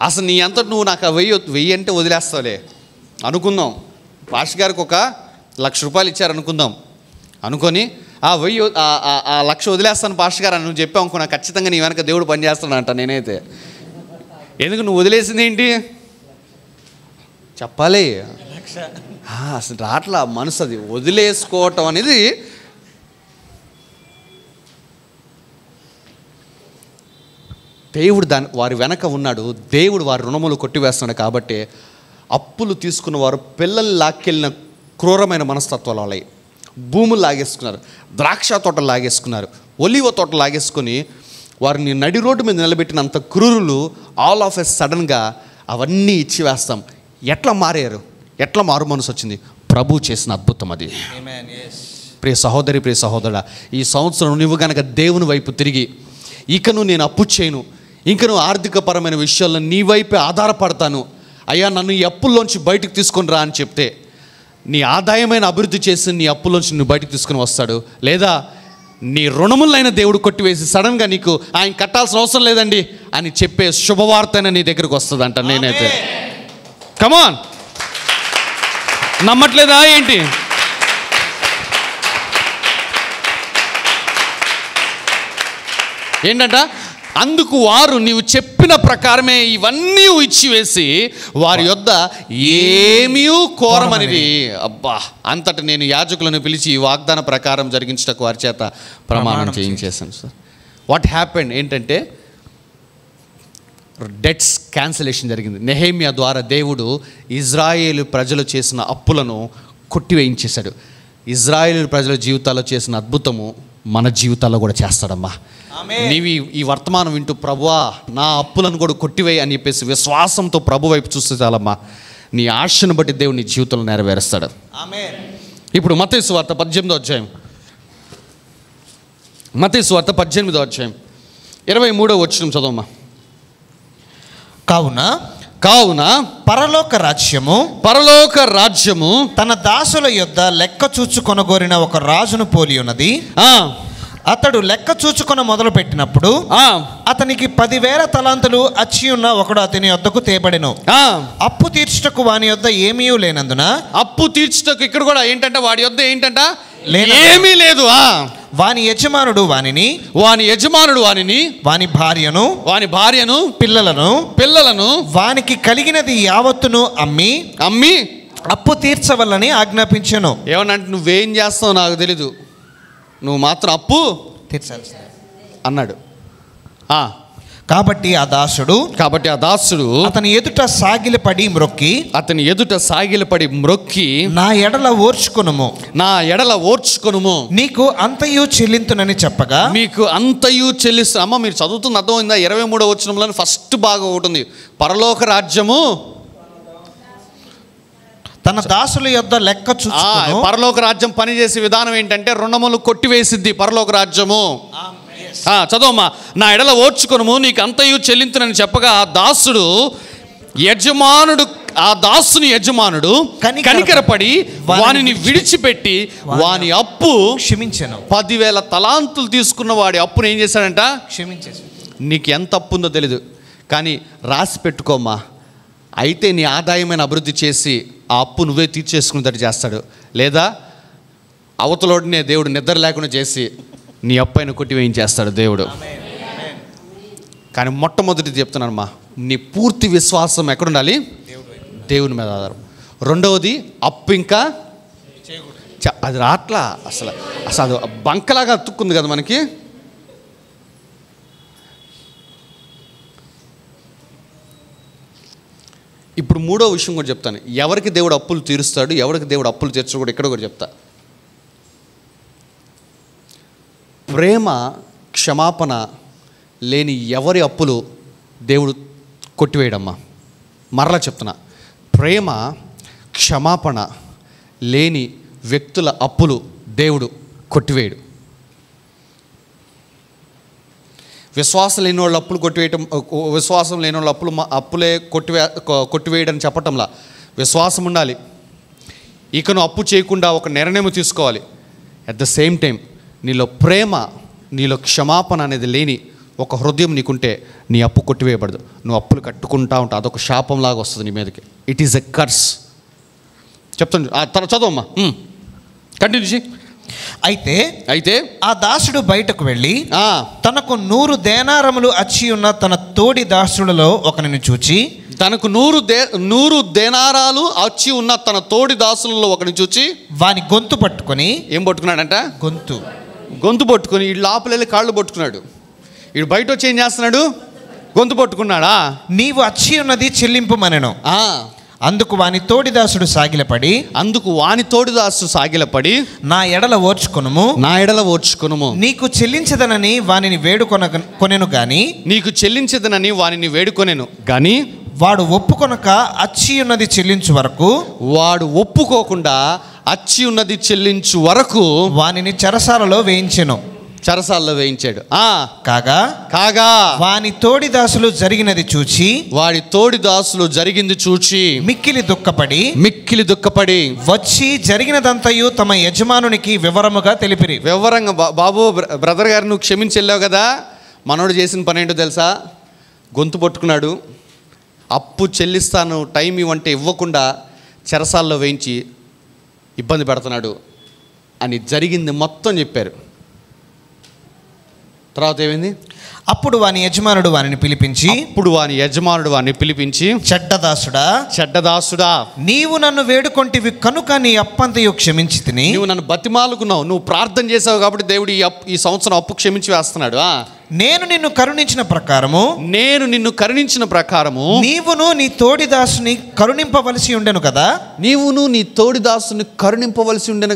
అసలు నీ అంతటి నువ్వు నాకు 1000 అంటే వదిలేస్తావులే అనుకుందాం. పాస్టర్ గారికి ఒక 1,00,000 రూపాయలు ఇచ్చారనుకుందాం. అనుకొని ఆ 1,00,000 వదిలేస్తాను పాస్టర్ గారు అని నువ్వు చెప్పావు అనుకున్నా, ఖచ్చితంగా నీ వెనక దేవుడు పని చేస్తానంట నేనైతే. ఎందుకు నువ్వు వదిలేసింది ఏంటి చెప్పాలి. అసలు రాట్లా మనసు. అది వదిలేసుకోవటం అనేది దేవుడు వారి వెనక ఉన్నాడు. దేవుడు వారి రుణములు కొట్టివేస్తున్నాడు. కాబట్టి అప్పులు తీసుకున్న వారు పిల్లలు లాక్కెళ్ళిన క్రూరమైన మనస్తత్వాలు వాళ్ళవి. భూములు లాగేసుకున్నారు, ద్రాక్ష తోటలు లాగేసుకున్నారు, ఒలివ తోటలు లాగేసుకొని వారిని నడి రోడ్డు మీద నిలబెట్టినంత క్రూరులు ఆల్ ఆఫ్ ఎ సడన్గా అవన్నీ ఇచ్చివేస్తాం. ఎట్లా మారారు? ఎట్లా మారు మనసు వచ్చింది? ప్రభు చేసిన అద్భుతం అది. ప్రియ సహోదరి, ప్రియ సహోదరుడా, ఈ సంవత్సరం నువ్వు కనుక దేవుని వైపు తిరిగి ఇకను నేను అప్పు చేయను, ఇంకను ఆర్థికపరమైన విషయాల్లో నీ వైపే ఆధారపడతాను, అయ్యా నన్ను ఈ అప్పుల్లోంచి బయటకు తీసుకొని రా అని చెప్తే నీ ఆదాయమైన అభివృద్ధి చేసి నీ అప్పుల్లోంచి నువ్వు బయటకు తీసుకుని వస్తాడు. లేదా నీ రుణములైన దేవుడు కొట్టివేసి సడన్గా నీకు ఆయన కట్టాల్సిన అవసరం లేదండి అని చెప్పే శుభవార్త నీ దగ్గరకు వస్తుందంట. నేనైతే కమాన్, నమ్మట్లేదా ఏంటి? ఏంటంట అందుకు వారు నీవు చెప్పిన ప్రకారమే ఇవన్నీ ఇచ్చివేసి వారి యొద్ద ఏమీ కోరమనిది. అబ్బా, అంతటా నేను యాజకులను పిలిచి ఈ వాగ్దాన ప్రకారం జరిగించటకు వారి చేత ప్రమాణం చేయించేశాను సార్. వాట్ హ్యాపెండ్ ఏంటంటే డెట్స్ క్యాన్సిలేషన్ జరిగింది. నెహెమ్యా ద్వారా దేవుడు ఇజ్రాయేలు ప్రజలు చేసిన అప్పులను కొట్టివేయించేశాడు. ఇజ్రాయేలు ప్రజల జీవితాల్లో చేసిన అద్భుతము మన జీవితాల్లో కూడా చేస్తాడమ్మా. నీవు ఈ వర్తమానం వింటూ ప్రభువా నా అప్పులను కూడా కొట్టివేయి అని చెప్పేసి విశ్వాసంతో ప్రభు వైపు చూస్తే చాలమ్మా, నీ ఆశను బట్టి దేవుడు నీ జీవితంలో నెరవేరుస్తాడు. ఇప్పుడు మత్తయి సువార్త 18వ అధ్యాయం, మత్తయి సువార్త 18వ అధ్యాయం 23వ వచనం చదవమ్మా. కావున పరలోక రాజ్యము తన దాసుల యొద్ద లెక్క చూచుకొనగోరిన ఒక రాజును పోలి ఉన్నది. అతడు లెక్క చూచుకొన మొదలు పెట్టినప్పుడు అతనికి 10,000 తలాంతులు అచ్చి ఉన్న ఒకడు అతని యొద్దకు తేబడెను. అప్పు తీర్చుటకు వాని యొద్ద ఏమీ లేనందున, అప్పు తీర్చుటకు ఇక్కడ కూడా ఏంటంటే వాడి యొద్ద ఏంటంట ఏమీ లేదు. వాని యజమానుడు వానిని వాని భార్యను పిల్లలను వానికి కలిగినది యావత్తును అమ్మి అప్పు తీర్చవల్లని ఆజ్ఞాపించెను. ఏమనంటే నువ్వేం చేస్తావు నాకు తెలీదు, నువ్వు మాత్రం అప్పు తీర్చాల్సి అన్నాడు. కాబట్టి ఆ దాసుడు అతని ఎదుట సాగిలపడి మ్రొక్కి నా ఎడల ఓర్చుకొనుము నీకు అంతయు చెల్లింతునని చెప్పగా, మీకు అంతయు చెల్లిస్తు. అమ్మ మీరు చదువుతుంది అర్థమైందా? 23వ వచనంలో ఫస్ట్ బాగా ఉంటుంది, పరలోక రాజ్యము తన దాసుల యొద్ద లెక్క చూచుకొను. పరలోక రాజ్యం పనిచేసే విధానం ఏంటంటే రుణములు కొట్టివేసిద్ది పరలోక రాజ్యము. చదవమ్మా. నా ఎడల ఓర్చుకొనుము నీకు అంతయు చెల్లింతునని చెప్పగా ఆ దాసుని యజమానుడు కనికరపడి వానిని విడిచిపెట్టి వాని అప్పు క్షమించెను. 10,000 తలాంతులు తీసుకున్న వాడి అప్పును ఏం చేశాడంట? క్షమించేసి. నీకు ఎంత అప్పు ఉందో తెలీదు కానీ రాసి పెట్టుకోమ్మా, అయితే నీ ఆదాయమైన అభివృద్ధి చేసి ఆ అప్పు నువ్వే తీర్చేసుకునేటట్టు చేస్తాడు. లేదా అవతలోడినే దేవుడు నిద్ర లేకుండా చేసి నీ అప్పైన కొట్టివేయించేస్తాడు దేవుడు. కానీ మొట్టమొదటి చెప్తున్నానమ్మా, నీ పూర్తి విశ్వాసం ఎక్కడుండాలి? దేవుని మీద ఆధారం. రెండవది అప్పు ఇంకా అది రాట్లా, అసలు అది బంకలాగా అతుక్కుంది కదా మనకి. ఇప్పుడు మూడో విషయం కూడా చెప్తాను. ఎవరికి దేవుడు అప్పులు తీరుస్తాడు, ఎవరికి దేవుడు అప్పులు తీర్చడు కూడా ఇక్కడ కూడా చెప్తా. ప్రేమ క్షమాపణ లేని ఎవరి అప్పులు దేవుడు కొట్టివేయడమ్మా. మరలా చెప్తున్నా, ప్రేమ క్షమాపణ లేని వ్యక్తుల అప్పులు దేవుడు కొట్టివేయడు. విశ్వాసం లేని వాళ్ళ అప్పులు కొట్టివేయటం, విశ్వాసం లేని వాళ్ళ అప్పులే కొట్టివేయడం చెప్పటంలా, విశ్వాసం ఉండాలి. ఇక నువ్వు అప్పు చేయకుండా ఒక నిర్ణయం తీసుకోవాలి. అట్ ద సేమ్ టైం నీలో ప్రేమ, నీలో క్షమాపణ అనేది లేని ఒక హృదయం నీకుంటే నీ అప్పు కొట్టివేయబడదు. నువ్వు అప్పులు కట్టుకుంటా ఉంటావు, అదొక శాపంలాగా వస్తుంది నీ మీదకి. It is a curse. చెప్తాను, చదవమ్మా, కంటిన్యూ చేయి. అయితే ఆ దాసుడు బయటకు వెళ్ళి తనకు 100 దేనారములు అచ్చి ఉన్న తన తోడి దాసులలో ఒకరిని చూచి, తనకు 100 దేనారాలు అచ్చి ఉన్న తన తోడి దాసులలో ఒకరిని చూచి వాని గొంతు పట్టుకొని, ఏం పట్టుకున్నాడంట? గొంతు పట్టుకొని ఈ లోపల వెళ్ళి కాళ్ళు పట్టుకున్నాడు. వీడు బయట వచ్చి ఏం చేస్తున్నాడు? గొంతు పట్టుకున్నాడా? నీవు అచ్చి ఉన్నది చెల్లింపుమనెను. అందుకు వాని తోడిదాసుడు సాగిలపడి నా ఎడల ఓర్చుకొనుము నీకు చెల్లించదనని వానిని వేడుకొనెను గాని వాడు ఒప్పుకొనక అచ్చి ఉన్నది చెల్లించు వరకు, వాడు ఒప్పుకోకుండా అచ్చి ఉన్నది చెల్లించు వరకు వానిని చెరసాలలో వేయించాడు. కాగా వాని తోడిదాసులు జరిగింది చూచి మిక్కిలి దుఃఖపడి వచ్చి జరిగినదంతయు తమ యజమానునికి వివరంగా తెలిపిరి. వివరంగా, బాబు బ్రదర్ గారు నువ్వు క్షమించి వెళ్ళావు కదా, మనోడు చేసిన పని ఏంటో తెలుసా? గొంతు పట్టుకున్నాడు, అప్పు చెల్లిస్తాను టైం ఇవ్వంటే ఇవ్వకుండా చెరసాల్లో వేయించి ఇబ్బంది పెడుతున్నాడు అని జరిగింది మొత్తం చెప్పారు. తర్వాత ఏమైంది? అప్పుడు వాని యజమానుడు వానిని పిలిపించి చెడ్డదాసుడా నీవు నన్ను వేడుకొంటివి కనుక నీ అప్పంతయు క్షమించి తిని. నువ్వు నన్ను బతిమాలుకున్నావు, నువ్వు ప్రార్థన చేసావు కాబట్టి దేవుడు ఈ సంవత్సరం అప్పు క్షమించి వేస్తున్నాడు. నేను నిన్ను కరుణించిన ప్రకారము నీవును నీ తోడి దాసుని కరుణింపవలసి ఉండెను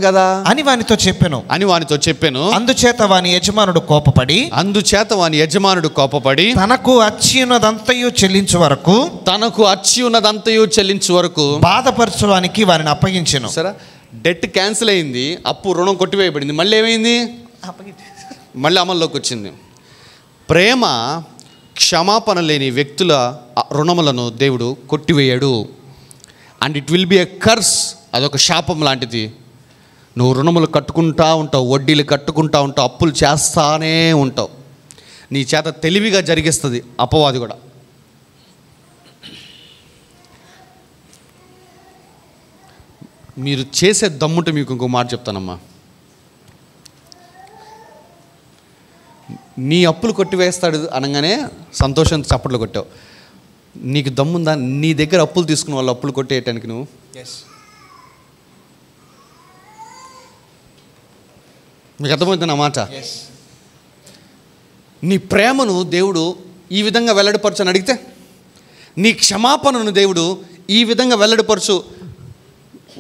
కదా అని వానితో చెప్పెను. అందుచేత వాని యజమానుడు కోపపడి తనకు అచ్చి ఉన్నదంతయు చెల్లించు వరకు బాధపరచడానికి వారిని అప్పగించెను. సరే, డెట్ క్యాన్సిల్ అయింది, అప్పు రుణం కొట్టివేయబడింది. మళ్ళీ ఏమైంది? మళ్ళీ అమల్లోకి వచ్చింది. ప్రేమ క్షమాపణ లేని వ్యక్తుల రుణములను దేవుడు కొట్టివేయడు. And it will be a curse. అదొక శాపం లాంటిది. నువ్వు రుణములు కట్టుకుంటా ఉంటావు, వడ్డీలు కట్టుకుంటా ఉంటావు, అప్పులు చేస్తానే ఉంటావు. నీ చేత తెలివిగా జరిగిస్తుంది అపవాది కూడా. మీరు చేసే దమ్ముంటే మీకు ఇంకో మాట చెప్తానమ్మా. నీ అప్పులు కొట్టివేస్తాడు అనగానే సంతోషం చప్పట్లు కొట్టావు. నీకు దమ్ముందా నీ దగ్గర అప్పులు తీసుకున్న వాళ్ళు అప్పులు కొట్టేయటానికి? నువ్వు మీకు అర్థమవుతుంది నా మాట? నీ ప్రేమను దేవుడు ఈ విధంగా వెల్లడిపరచు అని అడిగితే, నీ క్షమాపణను దేవుడు ఈ విధంగా వెల్లడిపరచు.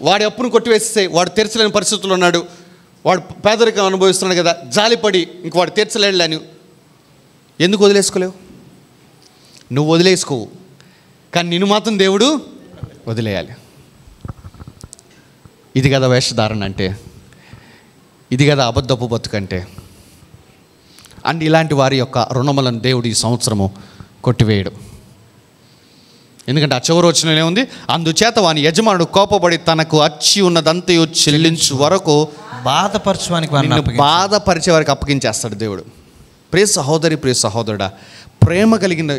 వాడి అప్పును కొట్టివేస్తే వాడు తీర్చలేని పరిస్థితుల్లో ఉన్నాడు, వాడు పేదరికం అనుభవిస్తున్నాడు కదా, జాలిపడి ఇంక వాడు తీర్చలేడులేని ఎందుకు వదిలేసుకోలేవు? నువ్వు వదిలేసుకోవు, కానీ నిన్ను మాత్రం దేవుడు వదిలేయాలి. ఇది కదా వేషధారణ అంటే, ఇది కదా అబద్ధపు బతుకంటే. అండ్ ఇలాంటి వారి యొక్క రుణములను దేవుడు ఈ సంవత్సరము కొట్టివేయడు. ఎందుకంటే ఆ చివరి వచనంలో ఏముంది? అందుచేత వాని యజమానుడు కోపపడి తనకు అచ్చి ఉన్నదంతయు చెల్లించు వరకు బాధపరిచే వారికి అప్పగించేస్తాడు దేవుడు. ప్రియ సహోదరి, ప్రియ సహోదరుడా, ప్రేమ కలిగిన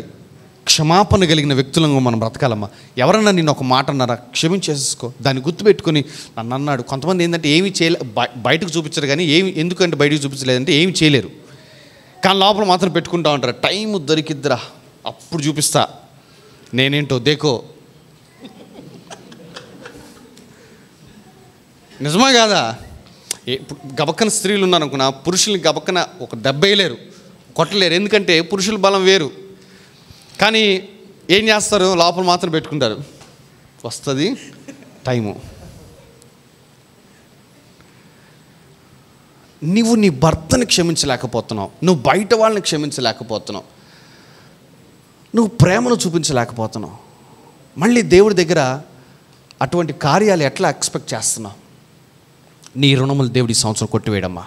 క్షమాపణ కలిగిన వ్యక్తులను మనం బ్రతకాలమ్మా. ఎవరన్నా నిన్ను ఒక మాట అన్నారా, క్షమించేసుకో, దాన్ని గుర్తుపెట్టుకొని నన్ను అన్నాడు. కొంతమంది ఏంటంటే ఏమి చేయలే, బయటకు చూపించరు, కానీ ఎందుకంటే బయటకు చూపించలేదంటే ఏమి చేయలేరు, కానీ లోపల మాత్రం పెట్టుకుంటా ఉంటారు. టైం దొరికిద్దిరా అప్పుడు చూపిస్తా నేనేంటో దేకో. నిజమా కాదా? ఇప్పుడు గబక్కన స్త్రీలు ఉన్నారనుకున్నా, పురుషుల్ని గబక్కన ఒక దెబ్బ వేయలేరు, కొట్టలేరు, ఎందుకంటే పురుషుల బలం వేరు. కానీ ఏం చేస్తారు? లోపల మాత్రం పెట్టుకుంటారు. వస్తుంది టైము. నువ్వు నీ భర్తని క్షమించలేకపోతున్నావు, నువ్వు బయట వాళ్ళని క్షమించలేకపోతున్నావు, నువ్వు ప్రేమను చూపించలేకపోతున్నావు. మళ్ళీ దేవుడి దగ్గర అటువంటి కార్యాలు ఎట్లా ఎక్స్పెక్ట్ చేస్తున్నావు? నీ రుణములు దేవుడు ఈ సంవత్సరం కొట్టివేయడమ్మా.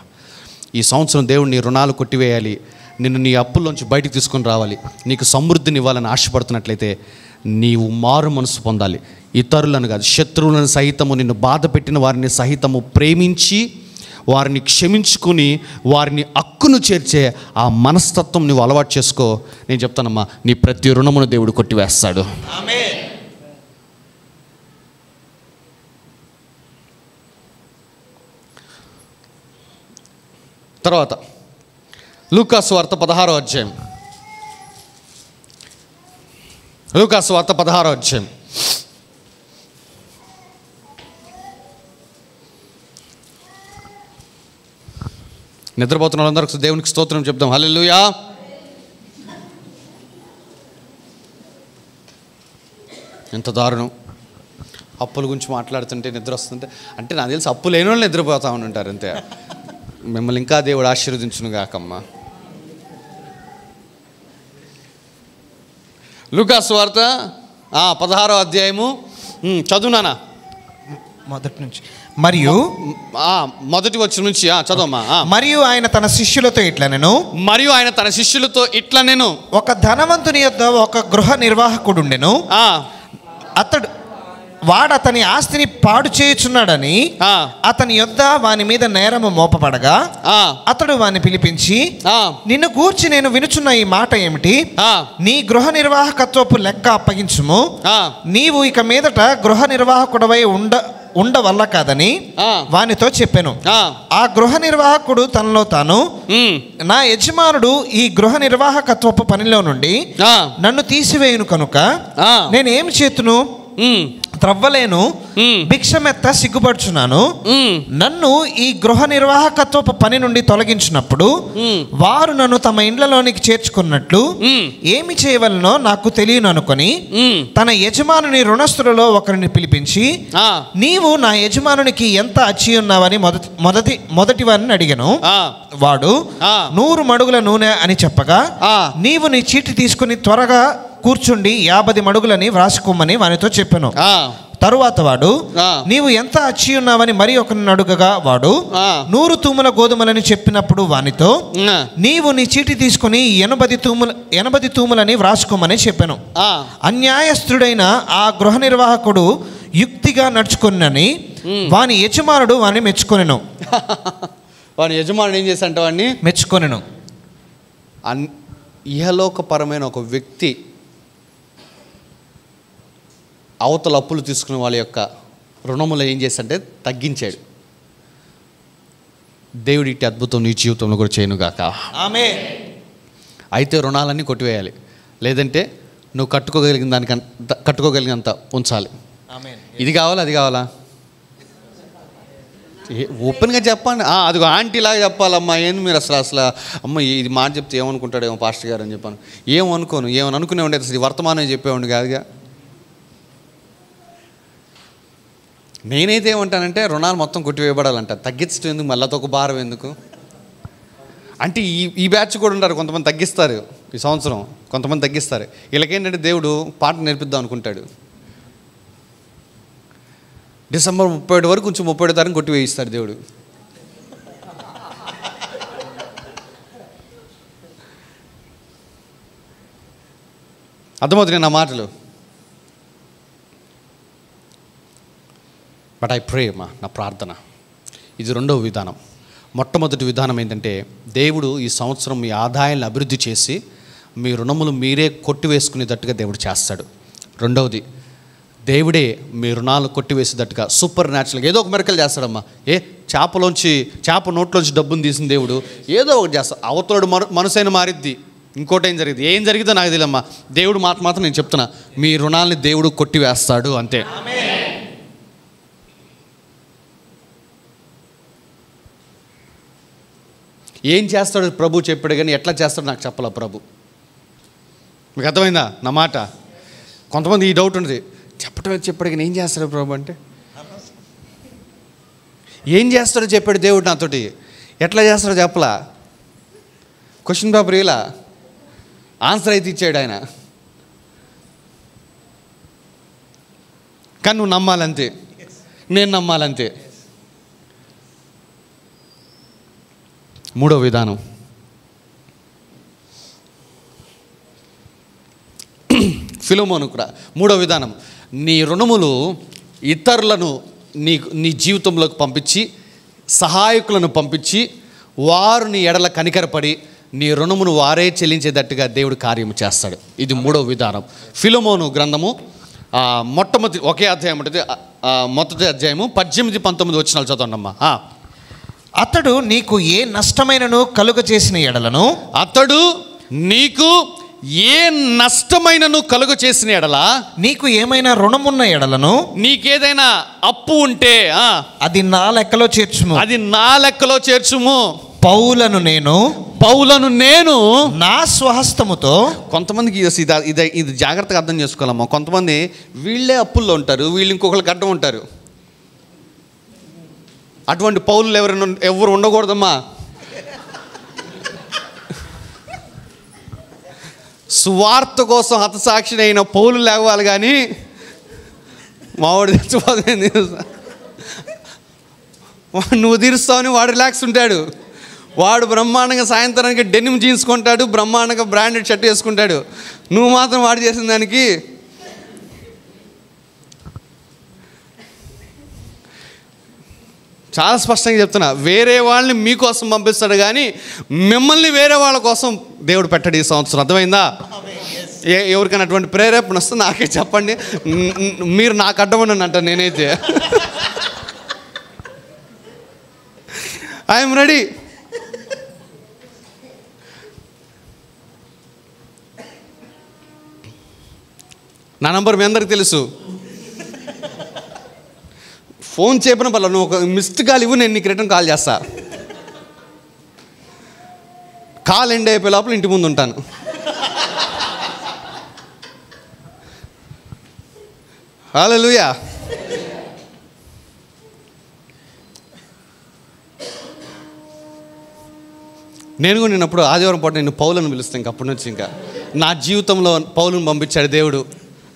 ఈ సంవత్సరం దేవుడు నీ రుణాలు కొట్టివేయాలి, నిన్ను నీ అప్పుల్లోంచి బయటకు తీసుకొని రావాలి. నీకు సమృద్ధిని ఇవ్వాలని ఆశపడుతున్నట్లయితే నీవు మారు మనసు పొందాలి. ఇతరులను కాదు, శత్రువులను సహితము, నిన్ను బాధ పెట్టిన వారిని సహితము ప్రేమించి వారిని క్షమించుకుని వారిని హక్కును చేర్చే ఆ మనస్తత్వం నువ్వు అలవాటు చేసుకో. నేను చెప్తానమ్మా, నీ ప్రతి రుణమును దేవుడు కొట్టివేస్తాడు. ఆమేన్. తర్వాత లూకాసు వార్త 16వ అధ్యాయం. లూకాసు వార్త 16వ అధ్యాయం. నిద్రపోతున్న వాళ్ళందరూ దేవునికి స్తోత్రం చెప్దాం. హల్లెలూయా. ఎంత దారుణం! అప్పుల గురించి మాట్లాడుతుంటే నిద్ర వస్తుంటే, అంటే నాకు తెలిసి అప్పు లేని వాళ్ళు నిద్రపోతా ఉంటారు అంతే. మిమ్మల్ని ఇంకా దేవుడు ఆశీర్వదించును గాకమ్మా. లూకాసు వార్త 16వ అధ్యాయము చదువునానా మొదటి నుంచి. మరియు మొదటి వచనం నుంచి చదవమ్మా. మరియు ఆయన తన శిష్యులతో ఇట్లా నేను ఒక ధనవంతుని యొద్ద ఒక గృహ నిర్వాహకుడు ఉండెను. వాడు అతని ఆస్తిని పాడు చేయుచున్నాడని అతని యొద్ద వాని మీద నేరము మోపబడగా అతడు వాని పిలిపించి, నిన్ను గూర్చి నేను వినుచున్న ఈ మాట ఏమిటి? నీ గృహ నిర్వాహకత్వపు లెక్క అప్పగించుము. నీవు ఇక మీదట గృహ నిర్వాహకుడవై ఉండవల్ల కాదని వానితో చెప్పాను. ఆ గృహ నిర్వాహకుడు తనలో తాను, నా యజమానుడు ఈ గృహ నిర్వాహకత్వపు పనిలో నుండి నన్ను తీసివేయును కనుక నేనేం చేతును, త్రవ్వలేను, భిక్షమెత్త సిగ్గుపడుచున్నాను. నన్ను ఈ గృహ నిర్వాహకత్వపు పని నుండి తొలగించినప్పుడు వారు నన్ను తమ ఇండ్లలోనికి చేర్చుకున్నట్లు ఏమి చేయవలనో నాకు తెలియను అనుకొని తన యజమానుని రుణస్థులలో ఒకరిని పిలిపించి, నీవు నా యజమానునికి ఎంత అచ్చి ఉన్నావని మొదటి వారిని అడిగాను. వాడు 100 మడుగుల నూనె అని చెప్పగా, నీవు నీ చీటి తీసుకుని త్వరగా కూర్చుండి 50 మడుగులని వ్రాసుకోమని వానితో చెప్పాను. తరువాత వాడు, నీవు ఎంత అచ్చి ఉన్నావని మరి ఒకరిని అడుగగా వాడు 100 తూముల గోధుమలని చెప్పినప్పుడు వానితో, నీవు నీ చీటి తీసుకుని 80 తూములని వ్రాసుకోమని చెప్పాను. అన్యాయస్తుడైన ఆ గృహ నిర్వాహకుడు యుక్తిగా నడుచుకున్నని వాని యజమానుడు వాని మెచ్చుకొనెను. వాని యజమానుడు ఏం చేశాడంట? వాడిని మెచ్చుకొనెను. ఇహలోకపరమైన ఒక వ్యక్తి అవతల అప్పులు తీసుకునే వాళ్ళ యొక్క రుణములు ఏం చేశాడంటే తగ్గించాడు. దేవుడి ఇట్టి అద్భుతం నీ జీవితంలో కూడా చేయనుగాక. ఆమేన్. అయితే రుణాలన్నీ కొట్టివేయాలి, లేదంటే నువ్వు కట్టుకోగలిగినంత ఉంచాలి. ఇది కావాలా, అది కావాలా? ఓపెన్గా చెప్పండి. అదిగో ఆంటీలాగా చెప్పాలమ్మా. ఏంది మీరు అసలు అమ్మ ఇది మాట చెప్తే ఏమనుకుంటాడేమో పాస్టర్ గారు అని చెప్పాను. ఏమని అనుకునే ఉండేది అసలు వర్తమానం చెప్పేవాడిని కాదుగా. నేనైతే ఏమంటానంటే రుణాలు మొత్తం కొట్టివేయబడాలంట. తగ్గించడం ఎందుకు, మళ్ళీ ఒక భారం ఎందుకు అంటే ఈ బ్యాచ్ కూడా ఉంటారు, కొంతమంది తగ్గిస్తారు ఈ సంవత్సరం, కొంతమంది తగ్గిస్తారు. వీళ్ళకేంటంటే దేవుడు పాట నేర్పిద్దాం అనుకుంటాడు. డిసెంబర్ 31 వరకు కొంచెం 30 తారీఖు కొట్టి వేయిస్తాడు దేవుడు. అర్థమవుతుంది నా మాటలు. బట్ ఐ ప్రే నా ప్రార్థన. ఇది రెండవ విధానం. మొట్టమొదటి విధానం ఏంటంటే దేవుడు ఈ సంవత్సరం మీ ఆదాయాన్ని అభివృద్ధి చేసి మీ రుణములు మీరే కొట్టివేసుకునేటట్టుగా దేవుడు చేస్తాడు. రెండవది, దేవుడే మీ రుణాలు కొట్టివేసేటట్టుగా సూపర్ న్యాచురల్గా ఏదో ఒక మిరకల్ చేస్తాడమ్మా. చేప నోట్లోంచి డబ్బును తీసిన దేవుడు ఏదో ఒకటి చేస్తాడు. అవతలడు మనసైన మారిద్ది, ఇంకోటి ఏం జరిగిద్దో నాకు తెలియమ్మా. దేవుడు మాత్రం నేను చెప్తున్నా, మీ రుణాలని దేవుడు కొట్టివేస్తాడు అంతే. ఏం చేస్తాడు ప్రభు చెప్పాడు, కానీ ఎట్లా చేస్తాడు నాకు చెప్పాలా ప్రభు. మీకు అర్థమైందా నా మాట? కొంతమంది ఈ డౌట్ ఉంటుంది, చెప్పాడు కానీ ఏం చేస్తాడు ప్రభు అంటే. ఏం చేస్తాడో చెప్పాడు దేవుడు నాతోటి, ఎట్లా చేస్తాడో చెప్పలా. క్వశ్చన్ పేపర్ ఇలా ఆన్సర్ అయితే ఇచ్చాడు ఆయన, కానీ నువ్వు నమ్మాలంతే, నేను నమ్మాలంతే. మూడో విధానం, ఫిలోమోను కూడా మూడో విధానం. నీ రుణములు ఇతరులను నీ జీవితంలోకి పంపించి, సహాయకులను పంపించి, వారు నీ ఎడల కనికరపడి నీ రుణమును వారే చెల్లించేటట్టుగా దేవుడు కార్యం చేస్తాడు. ఇది మూడో విధానం. ఫిలోమోను గ్రంథము మొట్టమొదటి ఒకే అధ్యాయం ఉంటుంది. మొదటి అధ్యాయము 18-19 వచనాలు చదవండమ్మా. అతడు నీకు ఏ నష్టమైనను కలుగ చేసిన ఎడలను, అతడు నీకు ఏ నష్టమైనను కలుగ చేసిన ఎడల, నీకు ఏమైనా రుణమున్న ఎడలను, నీకేదైనా అప్పు ఉంటే అది నా లెక్కలో చేర్చుము. పౌలను నేను నా స్వహస్తముతో. కొంతమందికి ఇది జాగ్రత్తగా అర్థం చేసుకోవాలమ్మా. కొంతమంది వీళ్ళే అప్పుల్లో ఉంటారు, వీళ్ళు ఇంకొకరికి అడ్డం ఉంటారు. అటువంటి పౌలు ఎవరు ఉండకూడదమ్మా. సువార్త కోసం హతసాక్షి అయిన పౌలు లేవాలి, కానీ మావాడు తెచ్చిపోతుంది. నువ్వు తీరుస్తావని వాడు రిలాక్స్ ఉంటాడు. వాడు బ్రహ్మాండంగా సాయంత్రానికి డెనిమ్ జీన్స్ కొంటాడు, బ్రహ్మాండంగా బ్రాండెడ్ షర్ట్ వేసుకుంటాడు. నువ్వు మాత్రం వాడు చేసిన దానికి చాలా స్పష్టంగా చెప్తున్నా, వేరే వాళ్ళని మీకోసం పంపిస్తాడు, కానీ మిమ్మల్ని వేరే వాళ్ళ కోసం దేవుడు పెట్టాడు ఈ సంవత్సరం. అర్థమైందా? ఎవరికైనా అటువంటి ప్రేరేపణ వస్తే నాకే చెప్పండి, మీరు నాకు అడ్డమని అంటాను నేనైతే. I'm ready. నా నంబర్ మీ అందరికి తెలుసు. ఫోన్ చెప్పిన పర్లేదు, నువ్వు ఒక మిస్డ్ కాల్ ఇవ్వు, నేను నీకు రిటర్న్ కాల్ చేస్తా. కాల్ ఎండ్ అయిపోయే లోపల ఇంటి ముందు ఉంటాను. హల్లెలూయా. నేను కూడా నిన్నప్పుడు ఆదివారం పాటు నేను పౌలను పిలుస్తాను. ఇంకా అప్పటి నుంచి ఇంకా నా జీవితంలో పౌలను పంపించాడు దేవుడు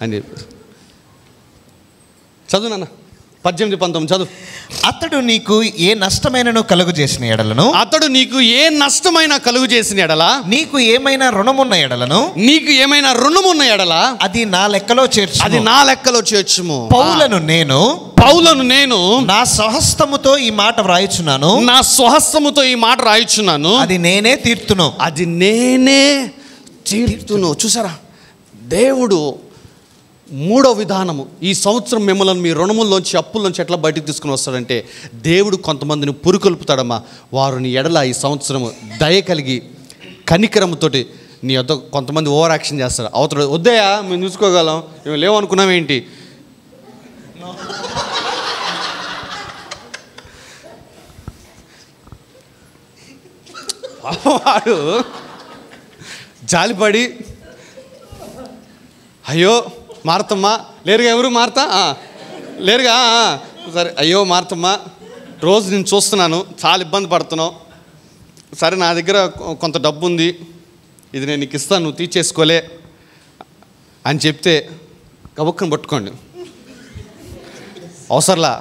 అని చెప్పి. చదువు నాన్న 18-19 చదువు. అతడు నీకు ఏ నష్టమైనను కలుగు చేసిన ఎడలను, అతడు నీకు ఏ నష్టమైనా కలుగు చేసిన ఎడల, నీకు ఏమైనా రుణమున్న ఎడలను, నీకు ఏమైనా రుణమున్న ఎడల అది నా లెక్కలో చేర్చు, అది నా లెక్కలో చేర్చుము. పౌలను నేను నా స్వహస్తముతో ఈ మాట వ్రాయిచున్నాను, నా స్వహస్తముతో ఈ మాట రాయిచున్నాను, అది నేనే తీర్తును, అది నేనే తీర్తును. చూసారా, దేవుడు మూడో విధానము, ఈ సంవత్సరం మిమ్మల్ని మీ రుణముల్లోంచి అప్పుల్లోంచి ఎట్లా బయటకు తీసుకుని వస్తాడంటే, దేవుడు కొంతమందిని పురుకొల్పుతాడమ్మా. వారిని ఎడల ఈ సంవత్సరము దయ కలిగి కనికరముతోటి నీ వద్ద కొంతమంది ఓవర్ యాక్షన్ చేస్తారు. అవతల వద్దయా మేము చూసుకోగలం, మేము లేవనుకున్నామేంటి, వాడు జాలిపడి అయ్యో మారుతమ్మా లేరుగా, ఎవరు మారుతా లేరుగా, సరే అయ్యో మారుతమ్మా రోజు నేను చూస్తున్నాను, చాలా ఇబ్బంది పడుతున్నావు, సరే నా దగ్గర కొంత డబ్బు ఉంది, ఇది నేను నీకు ఇస్తాను, నువ్వు తీర్చేసుకోలే అని చెప్తే గబుక్కని పట్టుకోండి, అవసరంలా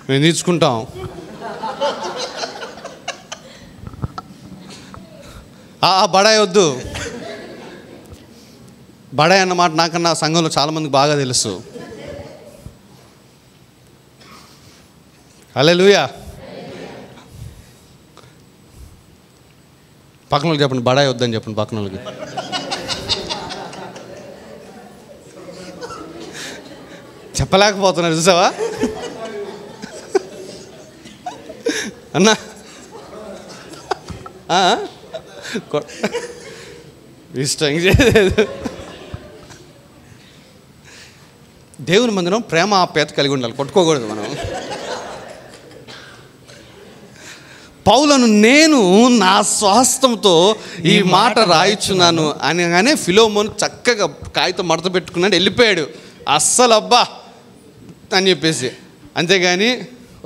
మేము తీర్చుకుంటాం. బడాయి వద్దు. బడాయి అన్నమాట నాకన్నా సంఘంలో చాలామందికి బాగా తెలుసు. హల్లెలూయా. పక్కన వాళ్ళకి చెప్పండి, బడాయి వద్దని చెప్పండి పక్కన వాళ్ళకి. చెప్పలేకపోతున్నారు చూసావా అన్నా. ఇష్టం చేయలేదు. దేవుని మందిరం ప్రేమ ఆప్యాయత కలిగి ఉండాలి, కొట్టుకోకూడదు మనం. పౌలను నేను నా స్వహస్తంతో ఈ మాట రాయిచున్నాను అనగానే ఫిలోమోను చక్కగా కాగితం మడత పెట్టుకున్నాడు, వెళ్ళిపోయాడు. అస్సలు అబ్బా అని చెప్పేసి. అంతేగాని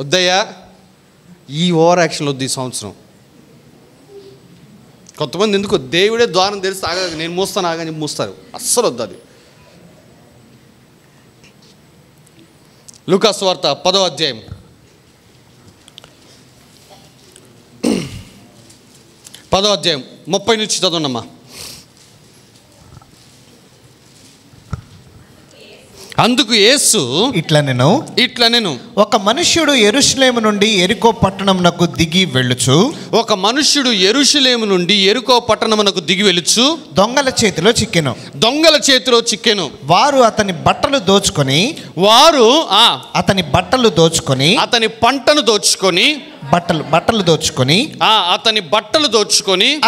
వద్దయ్యా ఈ ఓవర్ యాక్షన్ వద్దు ఈ సంవత్సరం. కొంతమంది ఎందుకు దేవుడే ద్వారం తెరిస్తే ఆగా నేను మూస్తాను ఆగని మూస్తారు, అస్సలు వద్దు అది. లూకా సువార్త 10వ అధ్యాయం 30 నుంచి చదవండమ్మా. అందుకు యేసు ఇట్లా నేను ఒక మనుష్యుడు యెరూషలేము నుండి ఎరికో పట్టణమునకు దిగి వెళ్ళుచు దిగి వెళ్ళుచు దొంగల చేతిలో చిక్కెను. వారు అతని బట్టలు దోచుకొని అతని పంటను దోచుకొని బట్టలు దోచుకొని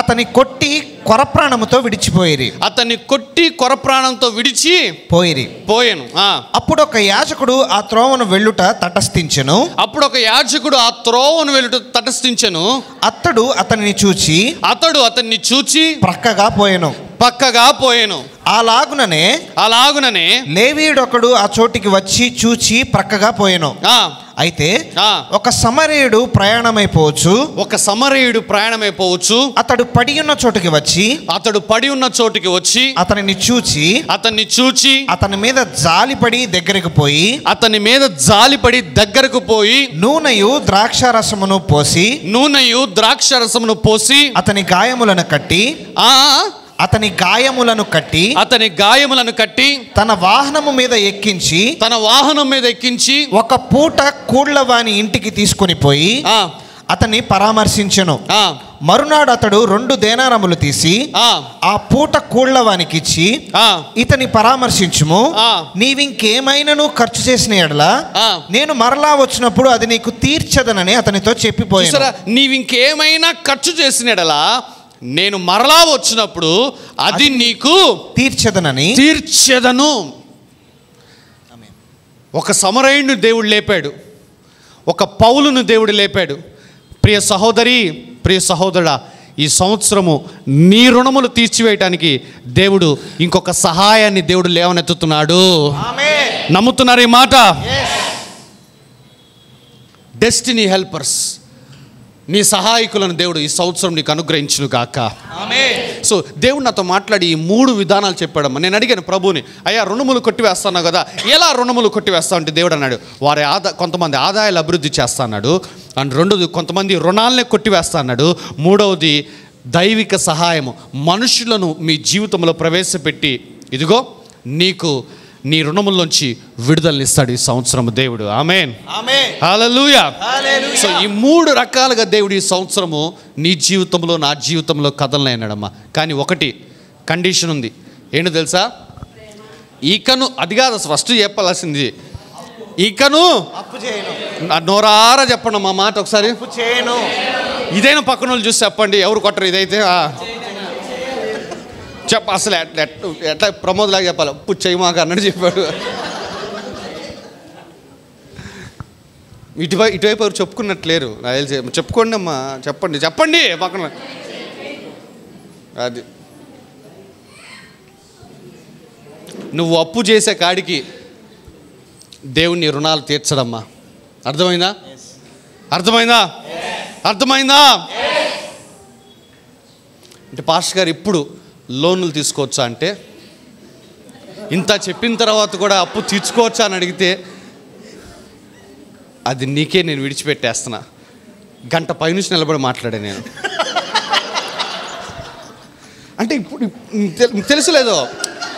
అతని కొట్టి కొరప్రాణముతో విడిచిపోయిరి. అప్పుడు ఒక యాజకుడు ఆ త్రోవను వెళ్ళుట తటస్థించెను. అతడు అతనిని చూచి ప్రక్కగా పోయెను. అలాగుననే లేవీయుడొకడు ఆ చోటికి వచ్చి చూచి ప్రక్కగా పోయెను. అయితే ఒక సమరయుడు ప్రయాణమైపోవచ్చు. అతడు పడి ఉన్న చోటికి వచ్చి అతనిని చూచి అతని మీద జాలిపడి దగ్గరకు పోయి నూనెయు ద్రాక్షారసమును పోసి అతని గాయములను కట్టి తన వాహనము మీద ఎక్కించి ఒక పూట కూడ్ల వాని ఇంటికి తీసుకొని పోయి అతన్ని పరామర్శించెను. మరునాడు అతడు 2 దేనారములు తీసి ఆ పూట కూళ్ళవానికి ఇచ్చి, ఇతని పరామర్శించుము, నీవింకేమైనాను ఖర్చు చేసిన ఎడల నేను మరలా వచ్చినప్పుడు అది నీకు తీర్చదనని అతనితో చెప్పిపోయాను. నీవింకేమైనా ఖర్చు చేసిన ఎడల నేను మరలా వచ్చినప్పుడు అది నీకు తీర్చదను. ఒక సమరయుడిని దేవుడు లేపాడు, ఒక పౌలును దేవుడు లేపాడు. ప్రియ సహోదరి, ప్రియ సహోదరుడా, ఈ సంవత్సరము నీ రుణములు తీర్చివేయటానికి దేవుడు ఇంకొక సహాయాన్ని దేవుడు లేవనెత్తుతున్నాడు. నమ్ముతున్నారు ఈ మాట? డెస్టినీ హెల్పర్స్, నీ సహాయకులను దేవుడు ఈ సంవత్సరం నీకు అనుగ్రహించును గాక. సో దేవుడు నాతో మాట్లాడి ఈ 3 విధానాలు చెప్పాడమ్మా. నేను అడిగాను ప్రభుని, అయ్యా రుణములు కొట్టివేస్తున్నావు కదా, ఎలా రుణములు కొట్టివేస్తావు అంటే దేవుడు అన్నాడు, వారి కొంతమంది ఆదాయాలు అభివృద్ధి చేస్తా అన్నాడు. అండ్ 2వది కొంతమంది రుణాలనే కొట్టివేస్తా అన్నాడు. 3వది దైవిక సహాయము, మనుషులను మీ జీవితంలో ప్రవేశపెట్టి ఇదిగో నీకు నీ రుణముల్లోంచి విడుదలనిస్తాడు ఈ సంవత్సరం దేవుడు. ఆమేన్, హల్లెలూయా. సో ఈ 3 రకాలుగా దేవుడు ఈ సంవత్సరము నీ జీవితంలో నా జీవితంలో కథలను అయినాడమ్మా. కానీ ఒకటి కండిషన్ ఉంది, ఏంటో తెలుసా? ఇకను, అది కాదు ఫస్ట్ చెప్పాల్సింది, ఇకను నోరారా చెప్పండి మా మాట ఒకసారి. ఇదైనా పక్కన వాళ్ళు చూసి చెప్పండి, ఎవరు కొట్టరు. ఇదైతే అసలు ఎట్లా ప్రమోద్ లాగా చెప్పాలి, అప్పు చేయమాక అన్నట్టు చెప్పాడు. ఇటువైపు ఎవరు చెప్పుకున్నట్లేరు, చెప్పుకోండి అమ్మా, చెప్పండి పక్కన. అది నువ్వు అప్పు చేసే కాడికి దేవుని రుణాలు తీర్చడమ్మా. అర్థమైందా? అంటే పాస్టర్ గారు ఇప్పుడు లోన్లు తీసుకోవచ్చా అంటే, ఇంత చెప్పిన తర్వాత కూడా అప్పు తీర్చుకోవచ్చా అని అడిగితే అది నీకే నేను విడిచిపెట్టేస్తున్నా. గంట పైనుంచి నిలబడి మాట్లాడా నేను. అంటే ఇప్పుడు తెలుసులేదో,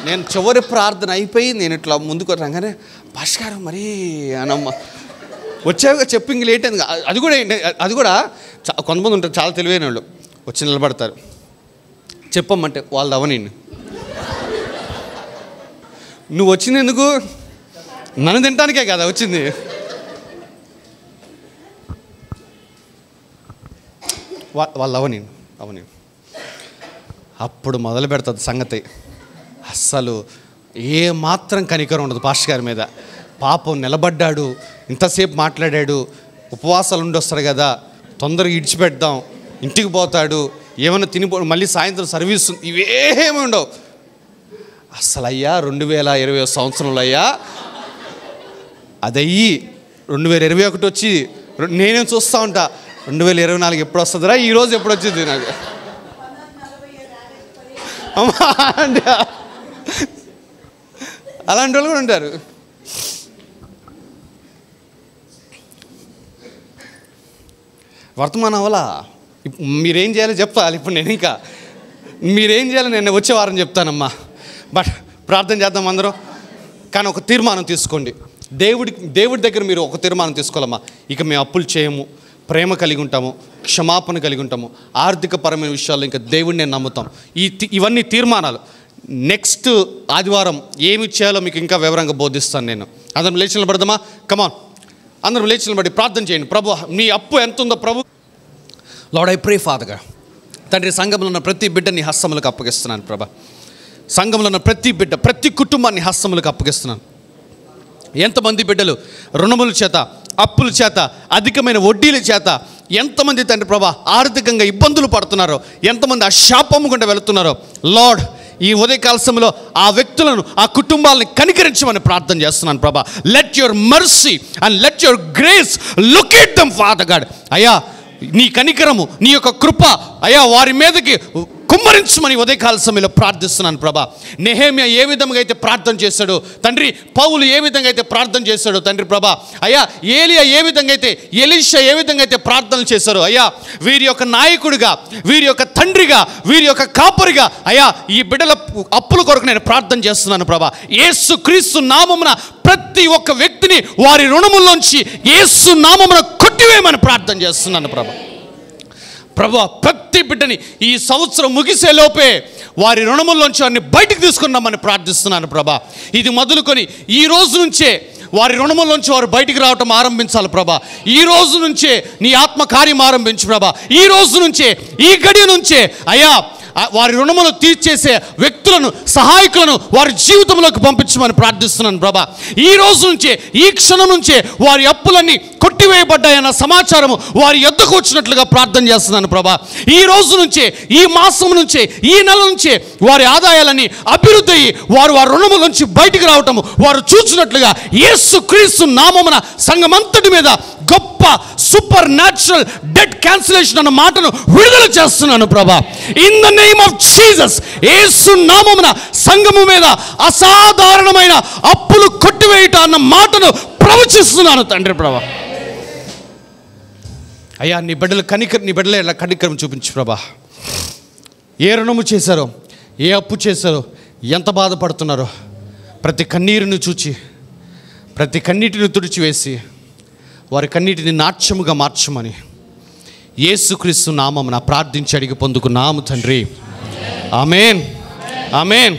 నేను చివరి ప్రార్థన అయిపోయి నేను ఇట్లా ముందుకు రాగానే పాస్టర్ గారు మరీ అనమ్మ వచ్చావుగా చెప్పింగ్ లేట్ అయింది. అది కూడా కొంతమంది ఉంటారు చాలా తెలివైన వాళ్ళు, వచ్చి నిలబడతారు, చెప్పమ్మంటే వాళ్ళు అవని నువ్వు వచ్చింది ఎందుకు? నన్ను తినటానికే కదా వచ్చింది. వాళ్ళు అవని అప్పుడు మొదలు పెడుతుంది సంగతి. అస్సలు ఏ మాత్రం కనికరం ఉండదు పాస్టర్ గారి మీద. పాపం నిలబడ్డాడు, ఇంతసేపు మాట్లాడాడు, ఉపవాసాలు ఉండి వస్తాడు కదా, తొందరగా ఇడిచిపెడదాం, ఇంటికి పోతాడు, ఏమైనా తినిపో, మళ్ళీ సాయంత్రం సర్వీస్, ఇవేమీ ఉండవు. అసలు అయ్యా 2020 సంవత్సరంలో అయ్యా అదయ్యి 2021 వచ్చి నేనేం చూస్తూ ఉంటా, 2024 ఎప్పుడు వస్తుందిరా, ఈరోజు ఎప్పుడు వచ్చింది నాకు అమ్మా. అలాంటి వాళ్ళు కూడా ఉంటారు. వర్తమానం అవలా మీరేం చేయాలో చెప్పాలి. ఇప్పుడు నేను ఇంకా మీరేం చేయాలో నేను వచ్చే వారం చెప్తానమ్మా. బట్ ప్రార్థన చేద్దాం అందరూ. కానీ ఒక తీర్మానం తీసుకోండి, దేవుడి దగ్గర మీరు ఒక తీర్మానం తీసుకోవాలమ్మా. ఇక మేము అప్పులు చేయము, ప్రేమ కలిగి ఉంటాము, క్షమాపణ కలిగి ఉంటాము, ఆర్థికపరమైన విషయాల్లో ఇంకా దేవుడిని నమ్ముతాం. ఇవన్నీ తీర్మానాలు. నెక్స్ట్ ఆదివారం ఏమి చేయాలో మీకు ఇంకా వివరంగా బోధిస్తాను నేను. అందరం లేచి నిలబడదామా? కమాన్, అందరం లేచి నిలబడి ప్రార్థన చేయండి. ప్రభు, మీ అప్పు ఎంత ఉందో ప్రభు. లార్డ్, ఐ ప్రే ఫాదర్గా, తండ్రి, సంఘంలో ఉన్న ప్రతి బిడ్డని హస్తములకు అప్పగిస్తున్నాను ప్రభా. సంఘంలో ఉన్న ప్రతి బిడ్డ, ప్రతి కుటుంబాన్ని హస్తములకు అప్పగిస్తున్నాను. ఎంతమంది బిడ్డలు రుణముల చేత, అప్పుల చేత, అధికమైన వడ్డీల చేత ఎంతమంది తండ్రి ప్రభా ఆర్థికంగా ఇబ్బందులు పడుతున్నారో, ఎంతమంది ఆ శాపము గుండా వెళుతున్నారో, లార్డ్ ఈ ఉదయకాల సమయంలో ఆ వ్యక్తులను, ఆ కుటుంబాలను కనికరించమని ప్రార్థన చేస్తున్నాను ప్రభా. Let your mercy and let your grace locate them father God. అయ్యా, నీ కనికరము, నీ యొక్క కృప అయ్యా వారి మీదకి కుమ్మరించమని ఉదయకాల సమయంలో ప్రార్థిస్తున్నాను ప్రభా. నెహెమ్యా ఏ విధంగా అయితే ప్రార్థన చేశాడో తండ్రి, పౌలు ఏ విధంగా అయితే ప్రార్థన చేశాడో తండ్రి ప్రభా, అయ్యా ఏలియా ఏ విధంగా అయితే, ఎలీషా ఏ విధంగా అయితే ప్రార్థనలు చేశారో అయ్యా, వీరి యొక్క నాయకుడిగా, వీరి యొక్క తండ్రిగా, వీరి యొక్క కాపరిగా అయ్యా ఈ బిడ్డల అప్పుల కొరకు నేను ప్రార్థన చేస్తున్నాను ప్రభా. యేసు క్రీస్తు నామమున ప్రతి ఒక్క వ్యక్తిని వారి రుణముల్లోంచి యేసు నామమున కొట్టివేయమని ప్రార్థన చేస్తున్నాను ప్రభా. ప్రభువా ప్రతి బిడ్డని ఈ సంవత్సరం ముగిసే లోపే వారి రుణముల్లోంచి వారిని బయటికి తీసుకున్నామని ప్రార్థిస్తున్నాను ప్రభా. ఇది మొదలుకొని ఈ రోజు నుంచే వారి రుణముల్లోంచి వారు బయటికి రావటం ఆరంభించాలి ప్రభా. ఈ రోజు నుంచే నీ ఆత్మకార్యం ఆరంభించు ప్రభా. ఈ రోజు నుంచే, ఈ గడియ నుంచే అయ్యా వారి రుణములు తీర్చేసే వ్యక్తులను, సహాయకులను వారి జీవితంలోకి పంపించమని ప్రార్థిస్తున్నాను ప్రభా. ఈ రోజు నుంచే, ఈ క్షణం నుంచే వారి అప్పులన్నీ కొట్టివేయబడ్డాయన్న సమాచారము వారి యొద్దకు వచ్చినట్లుగా ప్రార్థన చేస్తున్నాను ప్రభా. ఈ రోజు నుంచే, ఈ మాసం నుంచే, ఈ నెల నుంచే వారి ఆదాయాలని అభివృద్ధి అయ్యి వారు వారి రుణముల నుంచి బయటికి రావటము వారు చూసినట్లుగా యేసుక్రీస్తు నామమున సంఘమంతటి మీద గొప్ప సూపర్ న్యాచురల్ డెట్ క్యాన్సిలేషన్ అన్న మాటను విడుదల చేస్తున్నాను ప్రభా. In the name of Jesus, యేసు నామమున సంఘము మీద అసాధారణమైన అప్పులు కొట్టివేయట అన్న మాటను ప్రవచిస్తున్నాను తండ్రి ప్రభా. అయ్యా నీ బిడ్డల ఇలా కనికరం చూపించు ప్రభా. ఏ రుణము చేశారో, ఏ అప్పు చేశారో, ఎంత బాధపడుతున్నారో ప్రతి కన్నీరుని చూచి, ప్రతి కన్నీటిని తుడిచివేసి వారి కన్నీటిని నాట్యముగా మార్చమని యేసుక్రీస్తు నామమున ప్రార్థించి అడిగి పొందుకున్నాము తండ్రి. ఆమేన్, ఆమేన్.